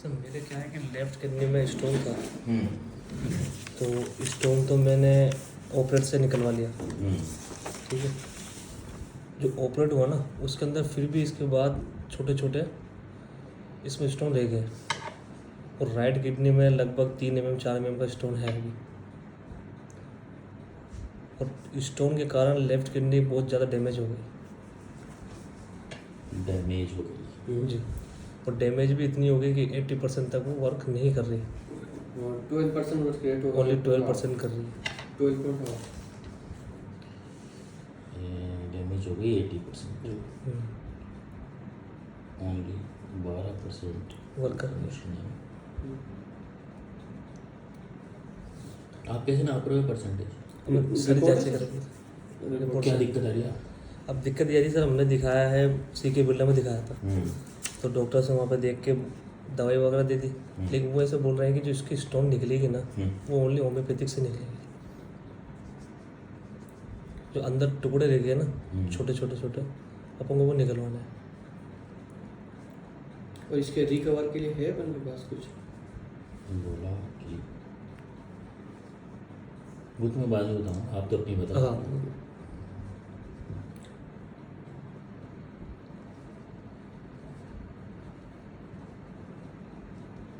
Sir मेरे क्या है कि लेफ्ट किडनी में स्टोन था, हम्म, तो स्टोन तो मैंने ऑपरेट से निकलवा लिया। ठीक है, जो ऑपरेट हुआ ना उसके अंदर फिर भी इसके बाद छोटे छोटे इसमें स्टोन रह गए, और राइट किडनी में लगभग 3 mm 4 mm का स्टोन है अभी। और स्टोन के कारण लेफ्ट किडनी बहुत ज़्यादा डैमेज हो गई। डैमेज हो गई। जी, और डैमेज भी इतनी हो गई कि 80% तक वो वर्क नहीं कर रही, 12% वर्क रेट होगा, ओनली 12% कर रही है। 12 डैमेज हो गई 80%, हम्म, ओनली 12% वर्क कर रही है। आप कैसे नाप रहे हो परसेंटेज? हमें सारी रिपोर्ट जांचें है? करेंगे। रिपोर्ट क्या से- दिक्कत आ रही है? अब दिक्कत ये आ रही सर, हमने दिखाया है सीके बिल्डर में दिखाया था, तो डॉक्टर से वहाँ पे देख के दवाई वगैरह दे दी, लेकिन वो ऐसे बोल रहे हैं कि जो इसकी स्टोन निकलेगी ना वो ओनली होम्योपैथिक से निकलेगी। जो अंदर टुकड़े रह गए ना छोटे छोटे छोटे, अपन को वो निकलवाना है। और इसके रिकवर के लिए है अपन के पास कुछ? बोला कि वो तो मैं बाद में बताऊँ, आप तो अपनी बताओ। हाँ,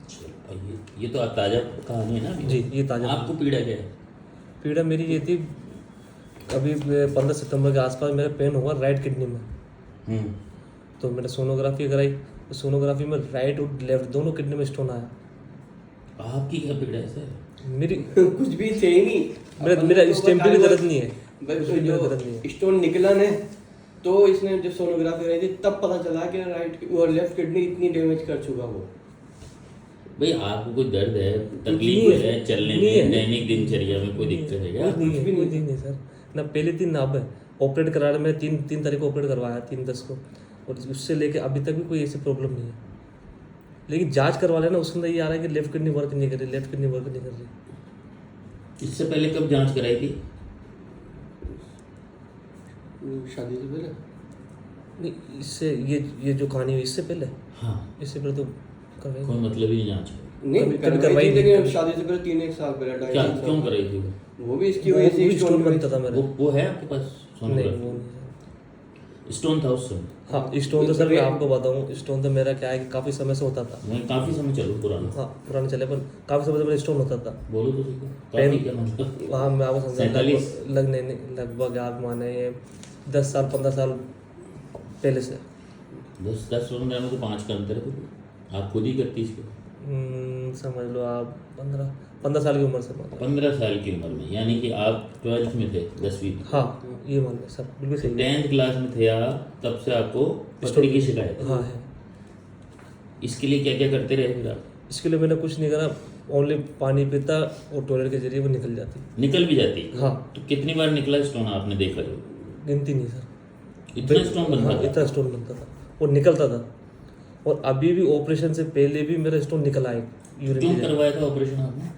चलो, ये तो आप ताज़ा कहानी है ना अभी? जी, ये ताज़ा आपको पीड़ा क्या है? पीड़ा मेरी ये थी, अभी 15 सितंबर के आसपास मेरा पेन हुआ राइट किडनी में, हम्म, तो मैंने सोनोग्राफी कराई, तो सोनोग्राफी में राइट और लेफ्ट दोनों किडनी में स्टोन आया। आपकी क्या पीड़ा है सर? मेरी कुछ भी थे ही नहीं। मेरा स्टेम पे भी दर्द नहीं है, बस कुछ भी दर्द नहीं जो है। स्टोन निकला ने, तो इसने जब सोनोग्राफी कराई थी तब पता चला कि राइट और लेफ्ट किडनी इतनी डैमेज कर चुका वो। भाई आपको कोई दर्द है, नहीं तकलीफ है, है, चलने नहीं है। में, दैनिक दिनचर्या में कोई दिक्कत है क्या? कुछ नहीं है, भी कोई नहीं है सर। ना पहले दिन ना अब ऑपरेट करा रहे, मैंने 3 तारीख को ऑपरेट करवाया, 3/10 को, और उससे लेके अभी तक भी कोई ऐसी प्रॉब्लम नहीं है। लेकिन जांच करवा लेना, उसके अंदर ये आ रहा है कि लेफ्ट किडनी वर्क नहीं कर रही, लेफ्ट किडनी वर्क नहीं कर रही। इससे पहले कब जांच कराई थी? शादी से पहले नहीं, इससे ये जो कहानी हुई इससे पहले, हाँ, इससे पहले तो करवाई कोई नहीं। मतलब ही नहीं जांच की। नहीं कभी करवाई करवाई थी, नहीं, लेकिन कभी। शादी से पहले 3-1 साल पहले, क्या 2.5 क्यों साल कराई थी वो? वो भी इसकी वो वजह से भी स्टोन बनता था मेरा। वो है आपके पास नहीं, वो सोनोग्राफी? नहीं। स्टोन था उस समय? हाँ, स्टोन तो सर मैं आपको बताऊँ, स्टोन तो मेरा क्या है कि काफ़ी समय से होता था। मैं काफी समय चलो पुराना। हाँ, पुराने चले, पर काफ़ी समय से मेरा स्टोन होता था। बोलो तो सही, काफी क्या मतलब? वहाँ मैं आपको समझा, 47? लगभग आप माने ये 10 साल 15 साल पहले से। 10 15 में तो 5 का अंतर है। आप खुद ही करती इसको। समझ लो आप 15 साल की उम्र से मान लो। 15 साल की उम्र में, यानी कि आप 12th में थे, 10वीं में। हाँ, ये मान लो सर, बिल्कुल सही है। 10th क्लास में थे आप, तब से आपको पथरी की शिकायत है। हाँ है। इसके लिए क्या क्या करते रहे फिर आप? इसके लिए मैंने कुछ नहीं करा, ओनली पानी पीता और टॉयलेट के जरिए वो निकल जाती। निकल भी जाती? हाँ। तो कितनी बार निकला स्टोन आपने देखा जो? गिनती नहीं सर। इतना स्टोन बनता हाँ, था? इतना स्टोन बनता था और निकलता था। और अभी भी ऑपरेशन से पहले भी मेरा स्टोन निकल आए यूरिन क्यों के जरिए। करवाया था ऑपरेशन आपने?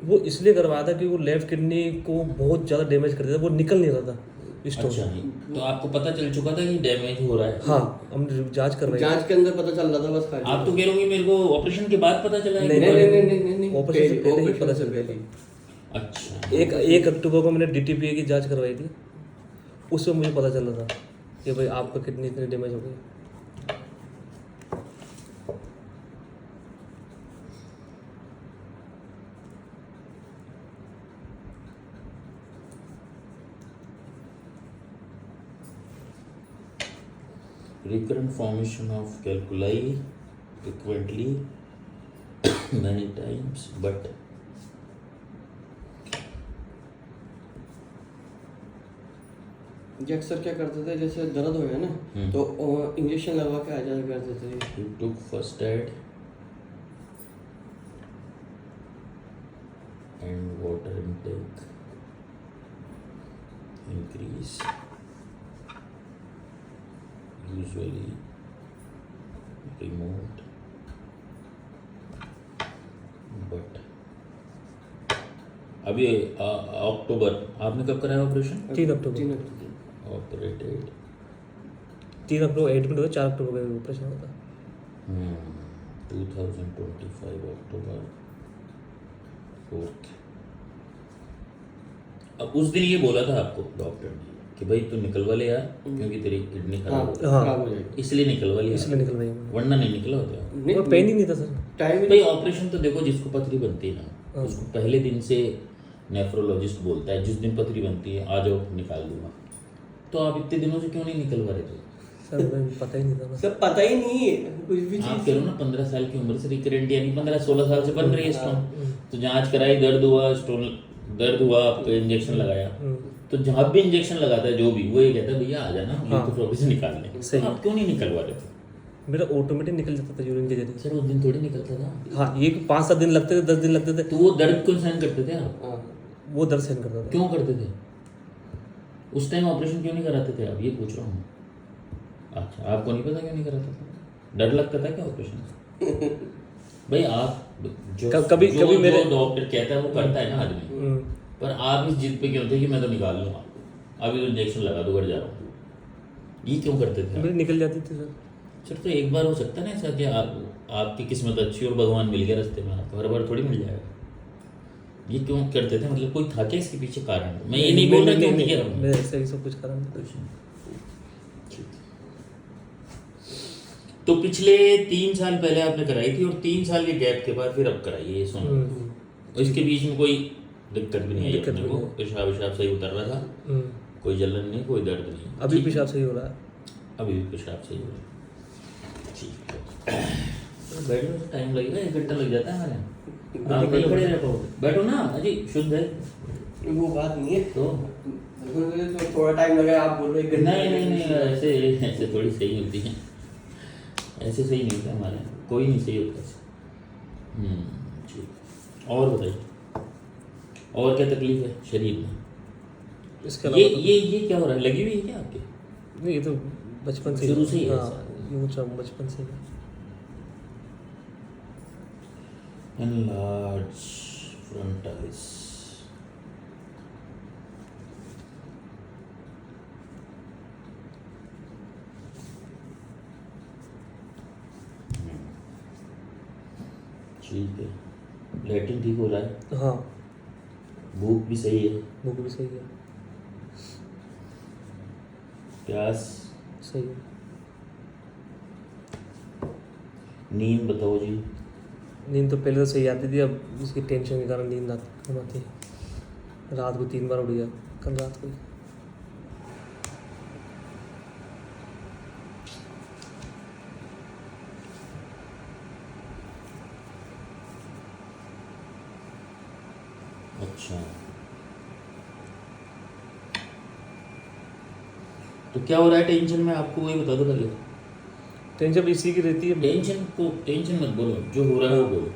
वो इसलिए करवाया था कि वो लेफ्ट किडनी को बहुत ज़्यादा डैमेज कर दिया था, वो निकल नहीं रहा था स्टोन। अच्छा, नहीं तो आपको पता चल चुका था कि डैमेज हो रहा है? हाँ, हमने जांच करवाई। जांच के अंदर पता चल रहा था बस खाली। आप तो कह रहे होंगे मेरे को ऑपरेशन के बाद पता चला है? नहीं, नहीं ऑपरेशन से पहले ही पता चल पहले गया। अच्छा, 1 अक्टूबर को मैंने DTPA की जांच करवाई थी, उसमें मुझे पता चला था कि भाई आपका किडनी इतनी डैमेज हो गई। recurrent formation of calculi frequently many times, but ये अक्सर क्या करते थे, जैसे दर्द हो गया ना तो इंजेक्शन लगवा के आ जाया करते थे। you took first aid and water intake increase, usually removed, but अभी अक्टूबर आपने कब कराया ऑपरेशन? 3 अक्टूबर। 3 अक्टूबर ऑपरेटेड 3 अक्टूबर एडमिट हुआ, 4 अक्टूबर का ऑपरेशन होता। 2025 अक्टूबर 4। अब उस दिन ये बोला था आपको डॉक्टर ने कि भाई तू निकलवा ले यार, क्योंकि तेरी किडनी खराब हो गई, हाँ खराब हो जाएगी। इसलिए निकलवा लिया, इसलिए निकल रही है। वरना नहीं निकला होता। वो पेन ही नहीं था सर। टाइम भाई ऑपरेशन तो देखो, जिसको पथरी बनती है ना उसको पहले दिन से नेफ्रोलॉजिस्ट बोलता है जिस दिन पथरी बनती है आ जाओ निकाल दूंगा। तो आप इतने दिनों से क्यों नहीं निकलवा रहे थे? सर मुझे पता ही नहीं था ना। सब पता ही नहीं है कुछ भी आप चीज। कह लो ना 15 साल की उम्र से रिकरेंट, यानी 15-16 साल से बन रही है स्टोन। तो जांच कराई, दर्द हुआ, स्टोन दर्द हुआ, आपको इंजेक्शन लगाया। तो जहाँ भी इंजेक्शन लगाता है जो भी, वो ये कहता है भैया आ जाना लिथोट्रोपी से निकाल लें। सही। तो आप क्यों नहीं निकलवा रहे थे? मेरा ऑटोमेटिक निकल जाता था यूरिन के जरिए। सर उस दिन थोड़ी निकलता था। हाँ, ये 5-7 दिन लगते थे, 10 दिन लगते थे। तो वो दर्द क्यों सहन करते थे आप? हाँ। वो दर्द सहन करता था। क्यों करते थे? उस टाइम ऑपरेशन क्यों नहीं कराते थे आप, ये पूछ रहा हूँ। अच्छा, आपको नहीं पता क्यों नहीं कराते थे? डर लगता था क्या ऑपरेशन से? भाई आप जो कभी मेरे डॉक्टर कहता है वो करता है ना आदमी, पर आप इस जिद पे क्यों थे कि मैं तो निकाल लूंगा, अभी तो इंजेक्शन लगा दो, घर जा रहा हूँ, ये क्यों करते थे? मेरी निकल जाती थी सर। सर तो एक बार हो सकता है ना ऐसा कि आपकी किस्मत अच्छी और भगवान मिल गया रास्ते में, आपको हर बार थोड़ी मिल जाएगा। ये क्यों करते थे, मतलब कोई था क्या इसके पीछे कारण? मैं ये नहीं बोल रहा क्यों किया हमने। मेरे ऐसे ही सब कुछ कारण था। तो पिछले 3 साल पहले आपने कराई थी और 3 साल के गैप के बाद फिर अब कराई है, ये सुनो। और इसके बीच में कोई दिक्कत भी नहीं आई अपने को? पेशाब विशाब सही उतर रहा था, कोई जलन नहीं, कोई दर्द नहीं? अभी पेशाब सही हो रहा है। अभी भी पेशाब सही हो रहा है, ठीक है। बैठने में टाइम लगेगा, 1 घंटा लग जाता है हमारे यहाँ। आप नहीं खड़े रह पाओगे, बैठो ना अजी, शुद्ध है वो बात नहीं है। तो तो थोड़ा टाइम लगा, आप बोल रहे हैं नहीं, ऐसे थोड़ी सही होती है, ऐसे सही नहीं होता हमारे यहाँ, कोई नहीं सही होता ऐसे। ठीक। और बताइए, और क्या तकलीफ है शरीर में? इसके ये अलावा ये क्या हो रहा है, लगी हुई है क्या आपके? नहीं, ये तो बचपन से शुरू से ही है हाँ, ऐसा? यूँ बचपन से ही है। Enlarge frontalis. ठीक है, लैट्रिन ठीक हो रहा है, हाँ, भूख भी सही है, भूख भी सही है, प्यास सही है। नींद बताओ जी। नींद तो पहले तो सही आती थी, अब उसकी टेंशन के कारण नींद कम आती है। रात को 3 बार उठ गया कल रात को। अच्छा, तो क्या हो रहा है टेंशन में आपको, वही बता दो पहले। टेंशन इसी की रहती है। टेंशन मत बोलो, जो हो रहा है वो बोलो।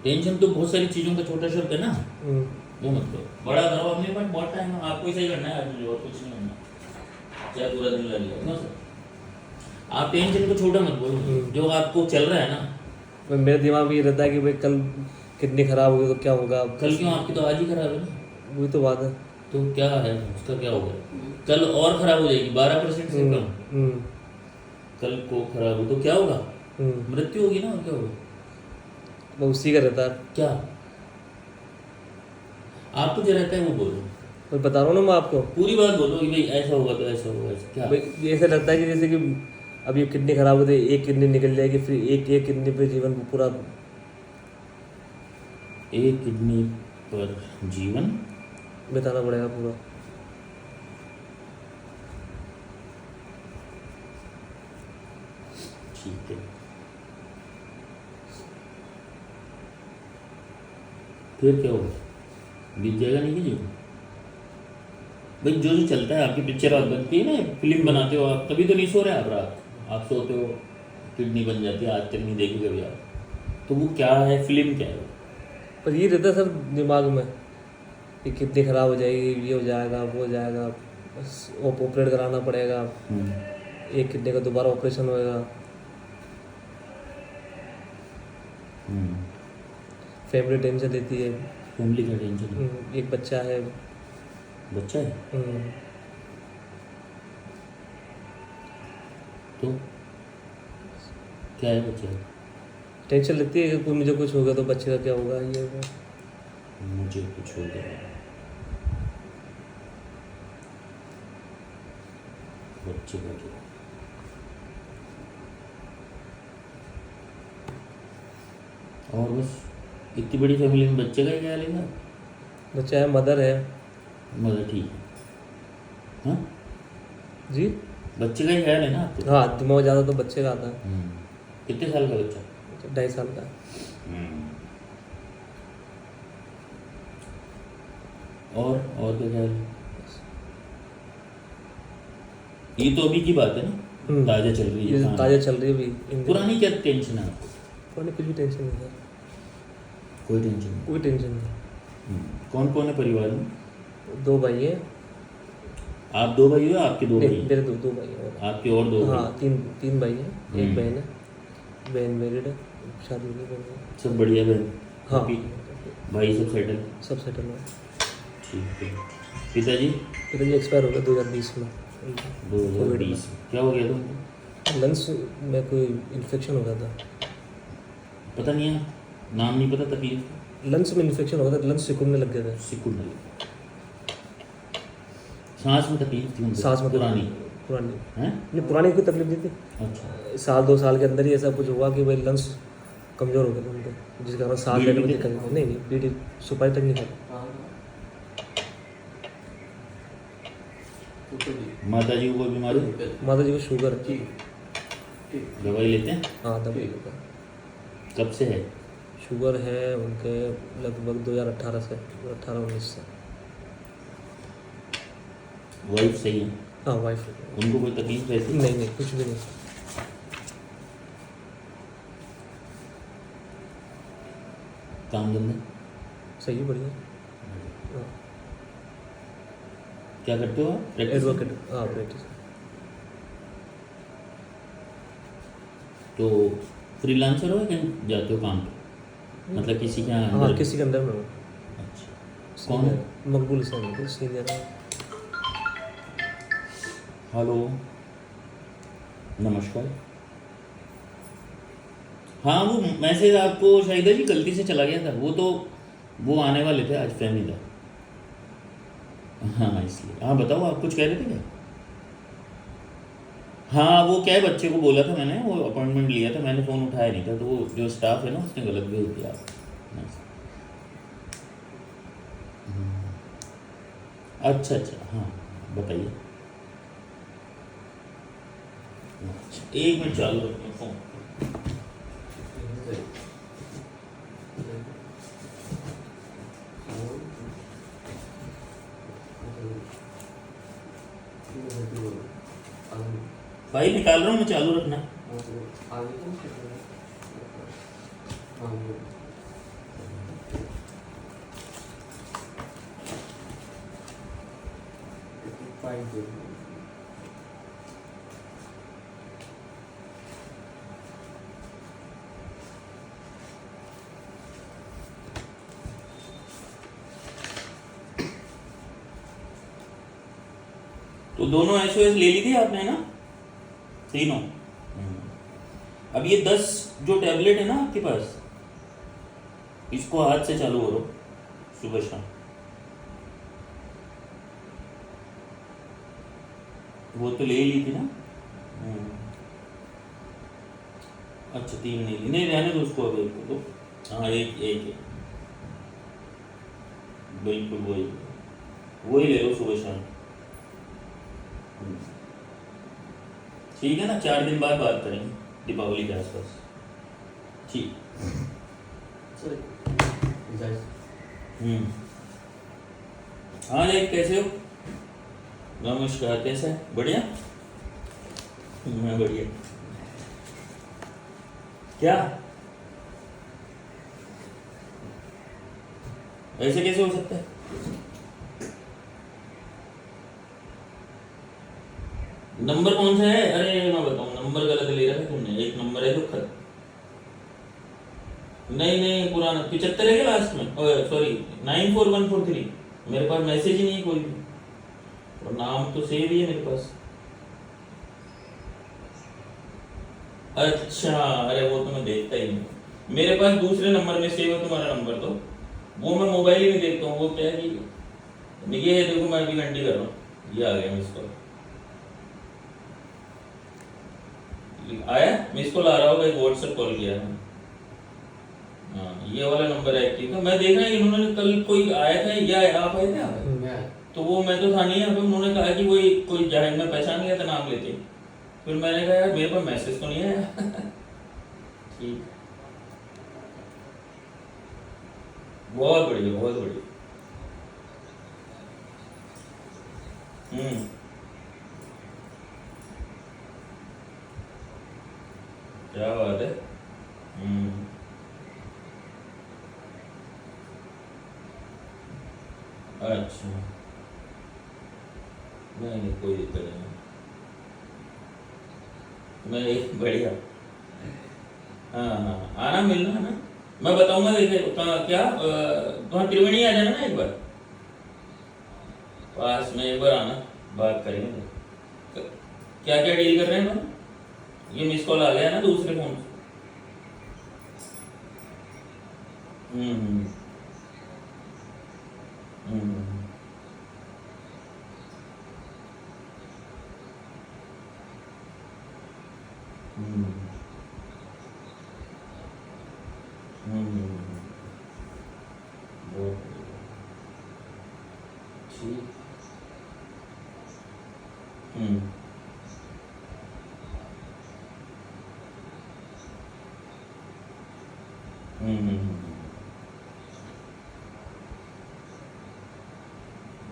टेंशन तो बहुत सारी चीज़ों का छोटा शब्द है ना, वो मत करो। बड़ा करो, अपने पास बहुत टाइम है, आपको ही सही करना है आज, मुझे और कुछ नहीं करना, चाहे पूरा दिन लग जाए ना सर। आप टेंशन को छोटा मत बोलो, जो आपको चल रहा है ना। मेरे दिमाग में ये रहता है कि भाई कल किडनी खराब हो गई तो क्या होगा। कल क्यों, आपकी तो आज ही खराब है ना। वही तो बात है। तो क्या है उसका, क्या होगा? कल और खराब हो जाएगी 12% से कम। कल को खराब हो तो क्या होगा? मृत्यु होगी ना, और क्या होगा? वो उसी का रहता है। क्या आपको जो रहता है वो बोलो, मैं बता रहा हूँ ना मैं आपको, पूरी बात बोलो कि भाई ऐसा होगा तो ऐसा होगा, ऐसा क्या? भाई ऐसा लगता है कि जैसे कि अभी किडनी खराब होती है, एक किडनी निकल जाएगी, फिर एक किडनी पे जीवन पूरा। एक किडनी पर जीवन बिताना पड़ेगा पूरा। ठीक है, फिर क्या होगा? बीत जाएगा नहीं कि जीवन? भाई जो जो चलता है, आपकी पिक्चर आप बनती है ना, फिल्म बनाते हो आप, तभी तो नहीं सो रहे आप रात, आप सोते हो किडनी बन जाती है, आज तक नहीं देखी कभी आप, तो वो क्या है, फिल्म क्या है? पर ये रहता है सर दिमाग में कि किडनी खराब हो जाएगी, ये हो जाएगा, वो हो जाएगा, ऑपरेट कराना पड़ेगा, एक किडनी का दोबारा ऑपरेशन होएगा, फैमिली टेंशन देती है। फैमिली का टेंशन? एक बच्चा है। बच्चा है तो क्या है बच्चा? टेंशन लगती है कि कोई मुझे कुछ होगा तो बच्चे का क्या होगा, ये वो। मुझे कुछ हो गया, बच्चे का क्या। और बस इतनी बड़ी फैमिली में बच्चे का क्या लेगा। बच्चा है, मदर है मतलब ठीक है। हाँ, जी। बच्चे का ही ख्याल है ना आपको। हाँ, दिमाग ज़्यादा तो बच्चे का आता है। कितने साल का बच्चा। 2.5 साल का। और क्या ख्याल है। ये तो अभी की बात है ना, ताज़ा चल रही है ये कहानी। ताज़ा चल रही है अभी इन दिनों। पुरानी क्या टेंशन है आपको। पुरानी कुछ भी टेंशन नहीं है, कोई टेंशन नहीं। कोई टेंशन नहीं। कौन कौन है परिवार में। 2 भाई हैं। आप 2 भाई हो, आपके 2 भाई नहीं, हैं? मेरे 2 भाई हैं और। आपके और 2 भाई। हाँ, 3 भाई हैं, एक बहन है। बहन मैरिड है, शादी नहीं कर रही। सब बढ़िया बहन। हाँ, भाई सब सेटल। सब सेटल हुआ। ठीक है। पिताजी पिताजी एक्सपायर हो गया 2020 में। 2020 क्या हो गया तुमको। लंग्स में कोई इन्फेक्शन हो गया था। पता नहीं है, नाम नहीं पता तकलीफ। लंग्स में इन्फेक्शन हो गया था, लंग्स सिकुड़ने लग गए थे। सिकुड़ने लगा। सांस में तकलीफ थी उनको? सांस में पुरानी पुरानी हैं। नहीं, पुरानी कोई तकलीफ नहीं थी। अच्छा। 1-2 साल के अंदर ही ऐसा कुछ हुआ कि भाई लंग्स कमज़ोर हो गए थे उनके, जिसके कारण सांस लेने में दिक्कत हुई। नहीं नहीं, बीड़ी सुपारी तक नहीं खाती। माता जी को कोई बीमारी। माता जी को शुगर है। दवाई लेते हैं। हाँ, दवाई लेते हैं। कब से है। शुगर है उनके लगभग 2018 से, 2018-19 से। वाइफ सही है। हाँ, वाइफ। उनको कोई तकलीफ रहती है। नहीं नहीं, कुछ भी नहीं। काम धंधा सही है, बढ़िया। हाँ, क्या करते हो आप। प्रैक्टिस। एडवोकेट। हाँ, प्रैक्टिस। तो फ्रीलांसर हो या कहीं जाते हो काम पे, मतलब किसी के यहाँ हाँ, अंदर? किसी के अंदर में हूँ। अच्छा। कौन है? मकबूल से सीनियर है। हेलो, नमस्कार। हाँ, वो मैसेज आपको शायद जी गलती से चला गया था। वो आने वाले थे आज, फैमिली था। हाँ इसलिए। हाँ बताओ, आप कुछ कह रहे थे क्या। हाँ, वो क्या है, बच्चे को बोला था मैंने, वो अपॉइंटमेंट लिया था, मैंने फ़ोन उठाया नहीं था, तो वो जो स्टाफ है ना उसने गलत भेज दिया। अच्छा अच्छा, हाँ बताइए। अच्छा, 1 मिनट चालू रखिए फ़ोन। फाइल निकाल रहा हूँ मैं, चालू रखना। तो दोनों SOS ले ली थी आपने ना, तीनों। अब ये 10 जो टैबलेट है ना आपके पास, इसको हाथ से चालू करो सुबह शाम। वो तो ले ही ली थी ना। अच्छा, 3 नहीं ली, नहीं रहने दो उसको, अब एक को तो। हाँ, एक है बिल्कुल, वही ले लो सुबह शाम। ठीक है ना, 4 दिन बाद बात करेंगे दीपावली के आसपास। ठीक। हाँ जी, कैसे हो। नमस्कार, कैसा है। बढ़िया। मैं बढ़िया। क्या ऐसे कैसे हो सकता है। नंबर कौन सा है। अरे मैं बताऊँ, नंबर गलत ले रहा है तुमने। एक नंबर है तो खत, नहीं पुराना 75 है क्या लास्ट में। सॉरी 94143। मेरे पास मैसेज ही नहीं कोई भी, और नाम तो सेव ही है मेरे पास। अच्छा, अरे वो तो मैं देखता ही नहीं। मेरे पास दूसरे नंबर में सेव है तुम्हारा नंबर, तो वो मैं मोबाइल ही नहीं देखता हूँ। वो क्या है कि ये देखो मैं अभी घंटी कर रहा हूँ, ये आ गया मिस कॉल, आया मिस कॉल आ रहा होगा, एक व्हाट्सएप कॉल किया है। हाँ ये वाला नंबर है एक्टिव था। मैं देख रहा है इन्होंने कल कोई आया था या आप आए थे आप? तो वो मैं तो था नहीं यहाँ पे, उन्होंने कहा कि वो कोई जाहिर में पहचान गया था नाम लेके। फिर मैंने कहा यार मेरे पास मैसेज तो नहीं आया। ठीक, बहुत बढ़िया बहुत बढ़िया। क्या बात है। अच्छा नहीं कोई दिक्कत नहीं, मैं बढ़िया। हाँ हाँ आना मिलना है ना, मैं बताऊंगा। देखिए क्या वहाँ त्रिवेणी आ जाना ना एक बार, पास में एक बार आना, बात करेंगे। क्या क्या डील कर रहे हैं हम? ये मिस कॉल आ गया ना दूसरे फोन से। हम्म हम्म हम्म हम्म बहुत ठीक। हम्म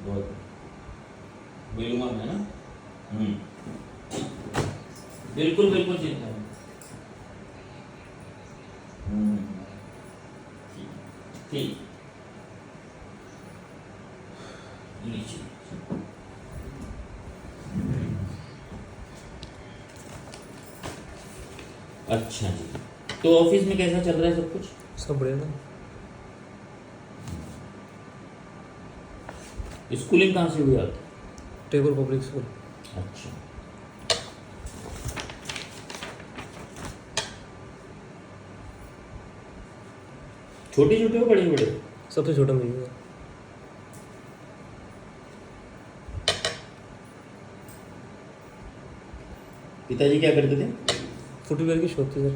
बहुत बिल्कुल है ना। बिल्कुल बिल्कुल चिंता नहीं। ठीक नीचे। अच्छा जी, तो ऑफिस में कैसा चल रहा है सब कुछ? सब बढ़िया था। स्कूलिंग कहाँ से हुई आपकी? Tagore public school. अच्छा, छोटे छोटे हो बड़े बड़े? सबसे छोटा मैं ही हूँ। पिताजी क्या करते थे? फुटवेयर की शॉप थी सर।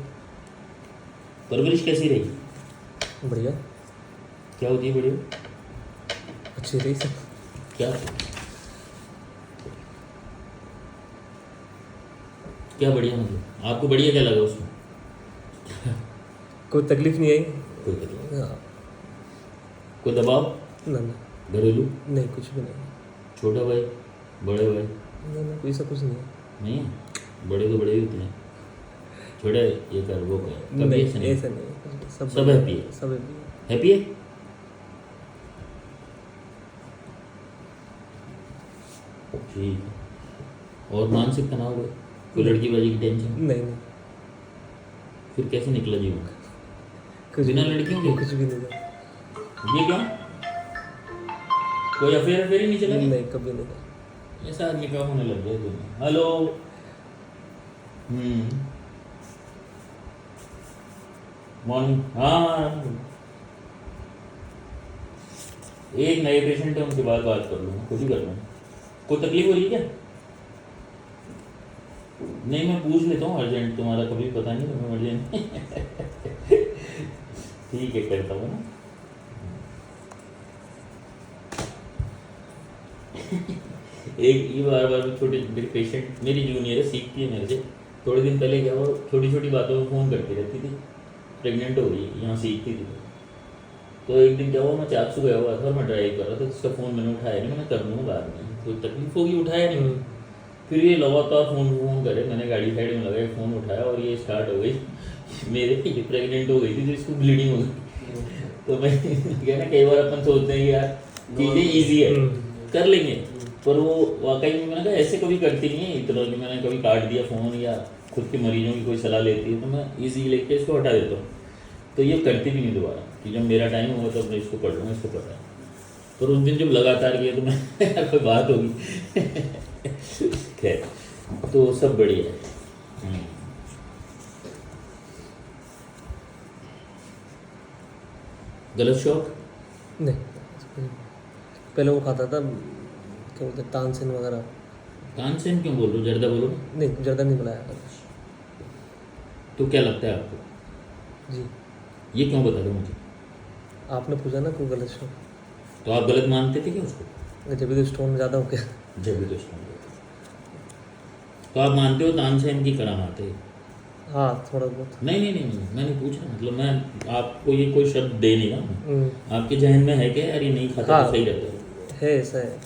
परवरिश कैसी रही? बढ़िया। क्या होती है बढ़िया? अच्छी रही सर। क्या क्या बढ़िया मतलब आपको बढ़िया क्या लगा उसमें? कोई तकलीफ नहीं आई। कोई तकलीफ, हाँ। कोई दबाव? ना ना घरेलू? नहीं, कुछ भी नहीं। छोटा भाई बड़े भाई? ना ना कोई सा कुछ नहीं है। नहीं है? बड़े तो बड़े ही होते हैं, छोटे ये कर वो कर, कभी नहीं ऐसा नहीं। ऐसा नहीं। सब हैप्पी है? सब हैप्पी है। हैप्पी है? ठीक है। और मानसिक तनाव है? कोई लड़की बाजी की टेंशन? नहीं नहीं फिर कैसे निकला जीवन? कुछ बिना भी- लड़कियों के? कुछ भी नहीं था। ये क्या कोई अफेयर अफेयर ही नहीं चला? नहीं कभी नहीं था। ऐसा आदमी का होने लग गया दुनिया। Hello morning. हाँ एक नए पेशेंट है, उनके बाद बात कर लूँगा, खुद ही कर लूँगा। कोई तकलीफ हो रही है क्या? नहीं मैं पूछ लेता हूँ, अर्जेंट तुम्हारा कभी पता नहीं तुम्हें अर्जेंट। ठीक है करता हूँ ना। एक ये बार बार छोटे मेरे पेशेंट, मेरी जूनियर है, सीखती है मेरे से। थोड़े दिन पहले क्या, वो छोटी छोटी बातों में फ़ोन करती रहती थी, प्रेग्नेंट हो गई, यहाँ सीखती थी। तो एक दिन क्या हुआ, मैं चाकसू गया हुआ था और मैं ड्राइव कर रहा था, उसका फ़ोन मैंने उठाया नहीं, मैंने कर लूँगा बाद में, कोई तकलीफ होगी, उठाया नहीं। फिर ये लगातार फ़ोन करे, मैंने गाड़ी साइड में लगाया, फ़ोन उठाया और ये स्टार्ट हो गई मेरे ये प्रेग्नेंट हो गई थी, तो इसको ब्लीडिंग हो गई। तो मैं क्या ना, कई बार अपन सोचते हैं कि यार चीज़ें ईजी है कर लेंगे, पर वो वाकई में मैंने कहा ऐसे कभी करती नहीं है इतना कि मैंने कभी काट दिया फ़ोन या खुद के मरीजों की कोई सलाह लेती है तो मैं ईजी लेके इसको हटा देता हूँ। तो ये करती भी नहीं दोबारा कि जब मेरा टाइम होगा तो मैं इसको पढ़ लूँगा, इसको पढ़ा है। पर उस दिन जब लगातार किया तो मैं कोई बात होगी। खैर तो सब बढ़िया है। गलत शौक? नहीं, पहले वो खाता था क्या बोलते हैं, तानसेन वगैरह। तानसेन क्यों बोल रहे हो, जर्दा बोलो। नहीं, जर्दा नहीं बनाया था। तो क्या लगता है आपको, जी, ये क्यों बता दो मुझे? आपने पूछा ना कोई गलत शौक, तो आप गलत मानते थे क्या उसको? जब भी तो स्टोन ज़्यादा हो गया। जब भी तो तो आप मानते हो तानसेन की करामात है? हाँ, थोड़ा बहुत। नहीं नहीं नहीं नहीं, मैंने पूछा, मतलब मैं आपको ये कोई शब्द दे नहीं रहा हूँ। हम्म, आपके जहन में है क्या यार ये नहीं खाता हाँ, तो सही रहता है? है, ऐसा है।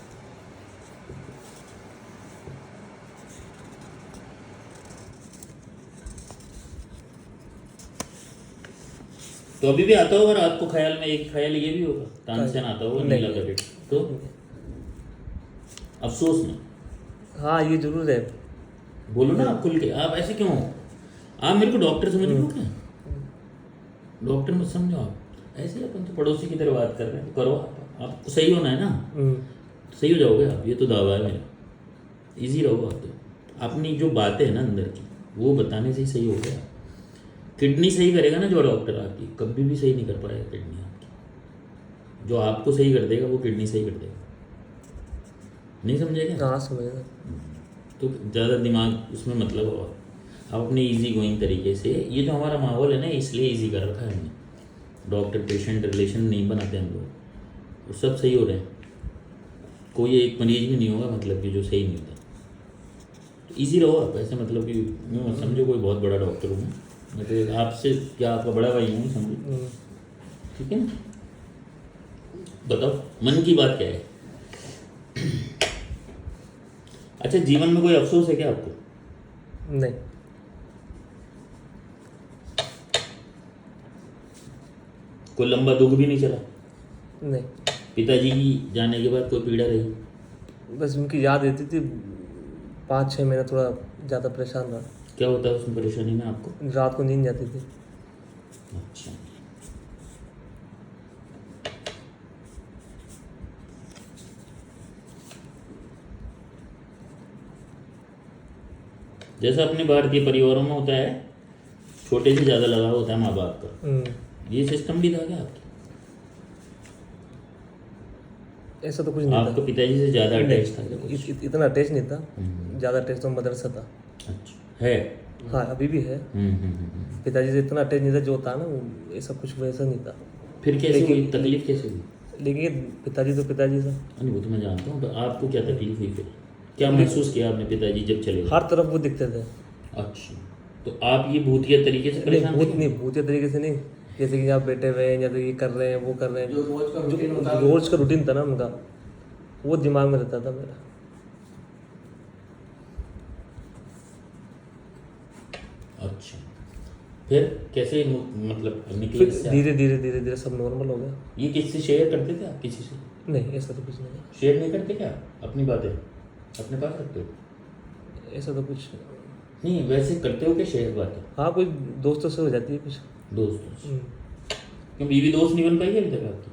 तो अभी भी आता होगा रात को ख्याल में, एक ख्याल ये भी होगा तानसेन आता होगा नहीं। नीला पैकेट, तो अफसोस में हाँ, ये जरूर है। बोलो ना आप खुल के, आप ऐसे क्यों हो? आप मेरे को डॉक्टर समझ रहे हो क्या? डॉक्टर मत समझो आप, ऐसे ही अपन तो पड़ोसी की तरह बात कर रहे हैं, तो करो आपको सही होना है ना, हम्म, तो सही हो जाओगे आप, ये तो दावा है मेरा। इजी रहो आप, तो अपनी जो बातें हैं ना अंदर की वो बताने से ही सही हो गया। किडनी सही करेगा ना जो डॉक्टर, आपकी कभी भी सही नहीं कर पाएगा किडनी आपकी। जो आपको सही कर देगा वो किडनी सही कर देगा। नहीं समझे क्या? हाँ, समझ। तो ज़्यादा दिमाग उसमें मतलब हो, आप अपने इजी गोइंग तरीके से, ये जो हमारा माहौल है ना इसलिए इजी कर रखा है हमने। डॉक्टर पेशेंट रिलेशन नहीं बनाते हम लोग, वो सब सही हो रहे हैं। कोई एक मरीज भी नहीं होगा मतलब कि जो सही नहीं होता। तो ईजी रहो आप, ऐसे मतलब कि मैं मत समझो कोई बहुत बड़ा डॉक्टर हूँ मैं, तो आपसे क्या आपका बड़ा भाई हूँ समझो, ठीक है ना? बताओ मन की बात क्या है? अच्छा, जीवन में कोई अफसोस है क्या आपको? नहीं, कोई लंबा दुख भी नहीं चला? नहीं, पिताजी की जाने के बाद कोई पीड़ा रही? बस उनकी याद रहती थी। 5-6 महीने थोड़ा ज़्यादा परेशान रहा। क्या होता है उसमें परेशानी में आपको? रात को नींद जाती थी। अच्छा, जैसा अपने भारतीय परिवारों में होता है, छोटे से ज़्यादा लगाव होता है माँ बाप का, ये सिस्टम भी था क्या आपके? ऐसा तो कुछ नहीं आपको था। पिताजी से ज़्यादा अटैच था क्या कुछ? इतना अटैच नहीं था। हम्म। ज़्यादा अटैच तो मदरसा था। अच्छा है। हाँ, अभी भी है। पिताजी से इतना अटैच नहीं था जो था ना, वो ऐसा कुछ वैसा नहीं था। फिर कैसे हुई तकलीफ, कैसे हुई? लेकिन पिताजी तो पिताजी था। नहीं वो तो मैं जानता हूँ, तो आपको क्या तकलीफ हुई फिर? क्या महसूस किया आपने पिताजी जब चले गए? हर तरफ वो दिखते थे। अच्छा, तो आप ये भूतिया तरीके से नहीं, परेशान थे? नहीं, भूतिया तरीके से नहीं। जैसे कि यहाँ बैठे हुए हैं या तो ये कर रहे हैं वो कर रहे हैं, जो रोज का रूटीन होता है, रोज का रूटीन था ना उनका, वो दिमाग में रहता था मेरा। अच्छा, फिर कैसे मतलब निकले फिर इससे आप? धीरे धीरे धीरे धीरे सब नॉर्मल हो गया। ये किससे शेयर करते थे आप, किसी से नहीं, ऐसा तो कुछ नहीं है। शेयर नहीं करते क्या अपनी बातें अपने पास रखते हो? ऐसा तो कुछ नहीं वैसे करते हो क्या शेयर बातें हाँ, कोई दोस्तों से हो जाती है कुछ। दोस्तों से? हम्म, क्यों बीवी दोस्त नहीं बन पाई अभी तक आपकी?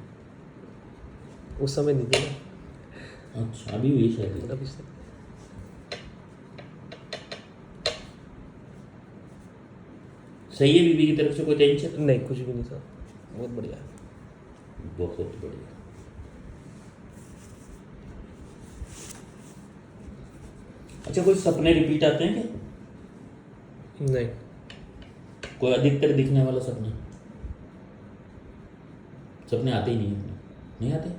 उस समय नहीं थी ना, अच्छा, अभी हुई शादी? अभी से। सही है, बीवी की तरफ से कोई टेंशन? नहीं, कुछ भी नहीं था, बहुत बढ़िया। बहुत बढ़िया। अच्छा, कोई सपने रिपीट आते हैं क्या? नहीं, कोई अधिकतर दिखने वाला सपना? सपने आते ही नहीं हैं, नहीं आते?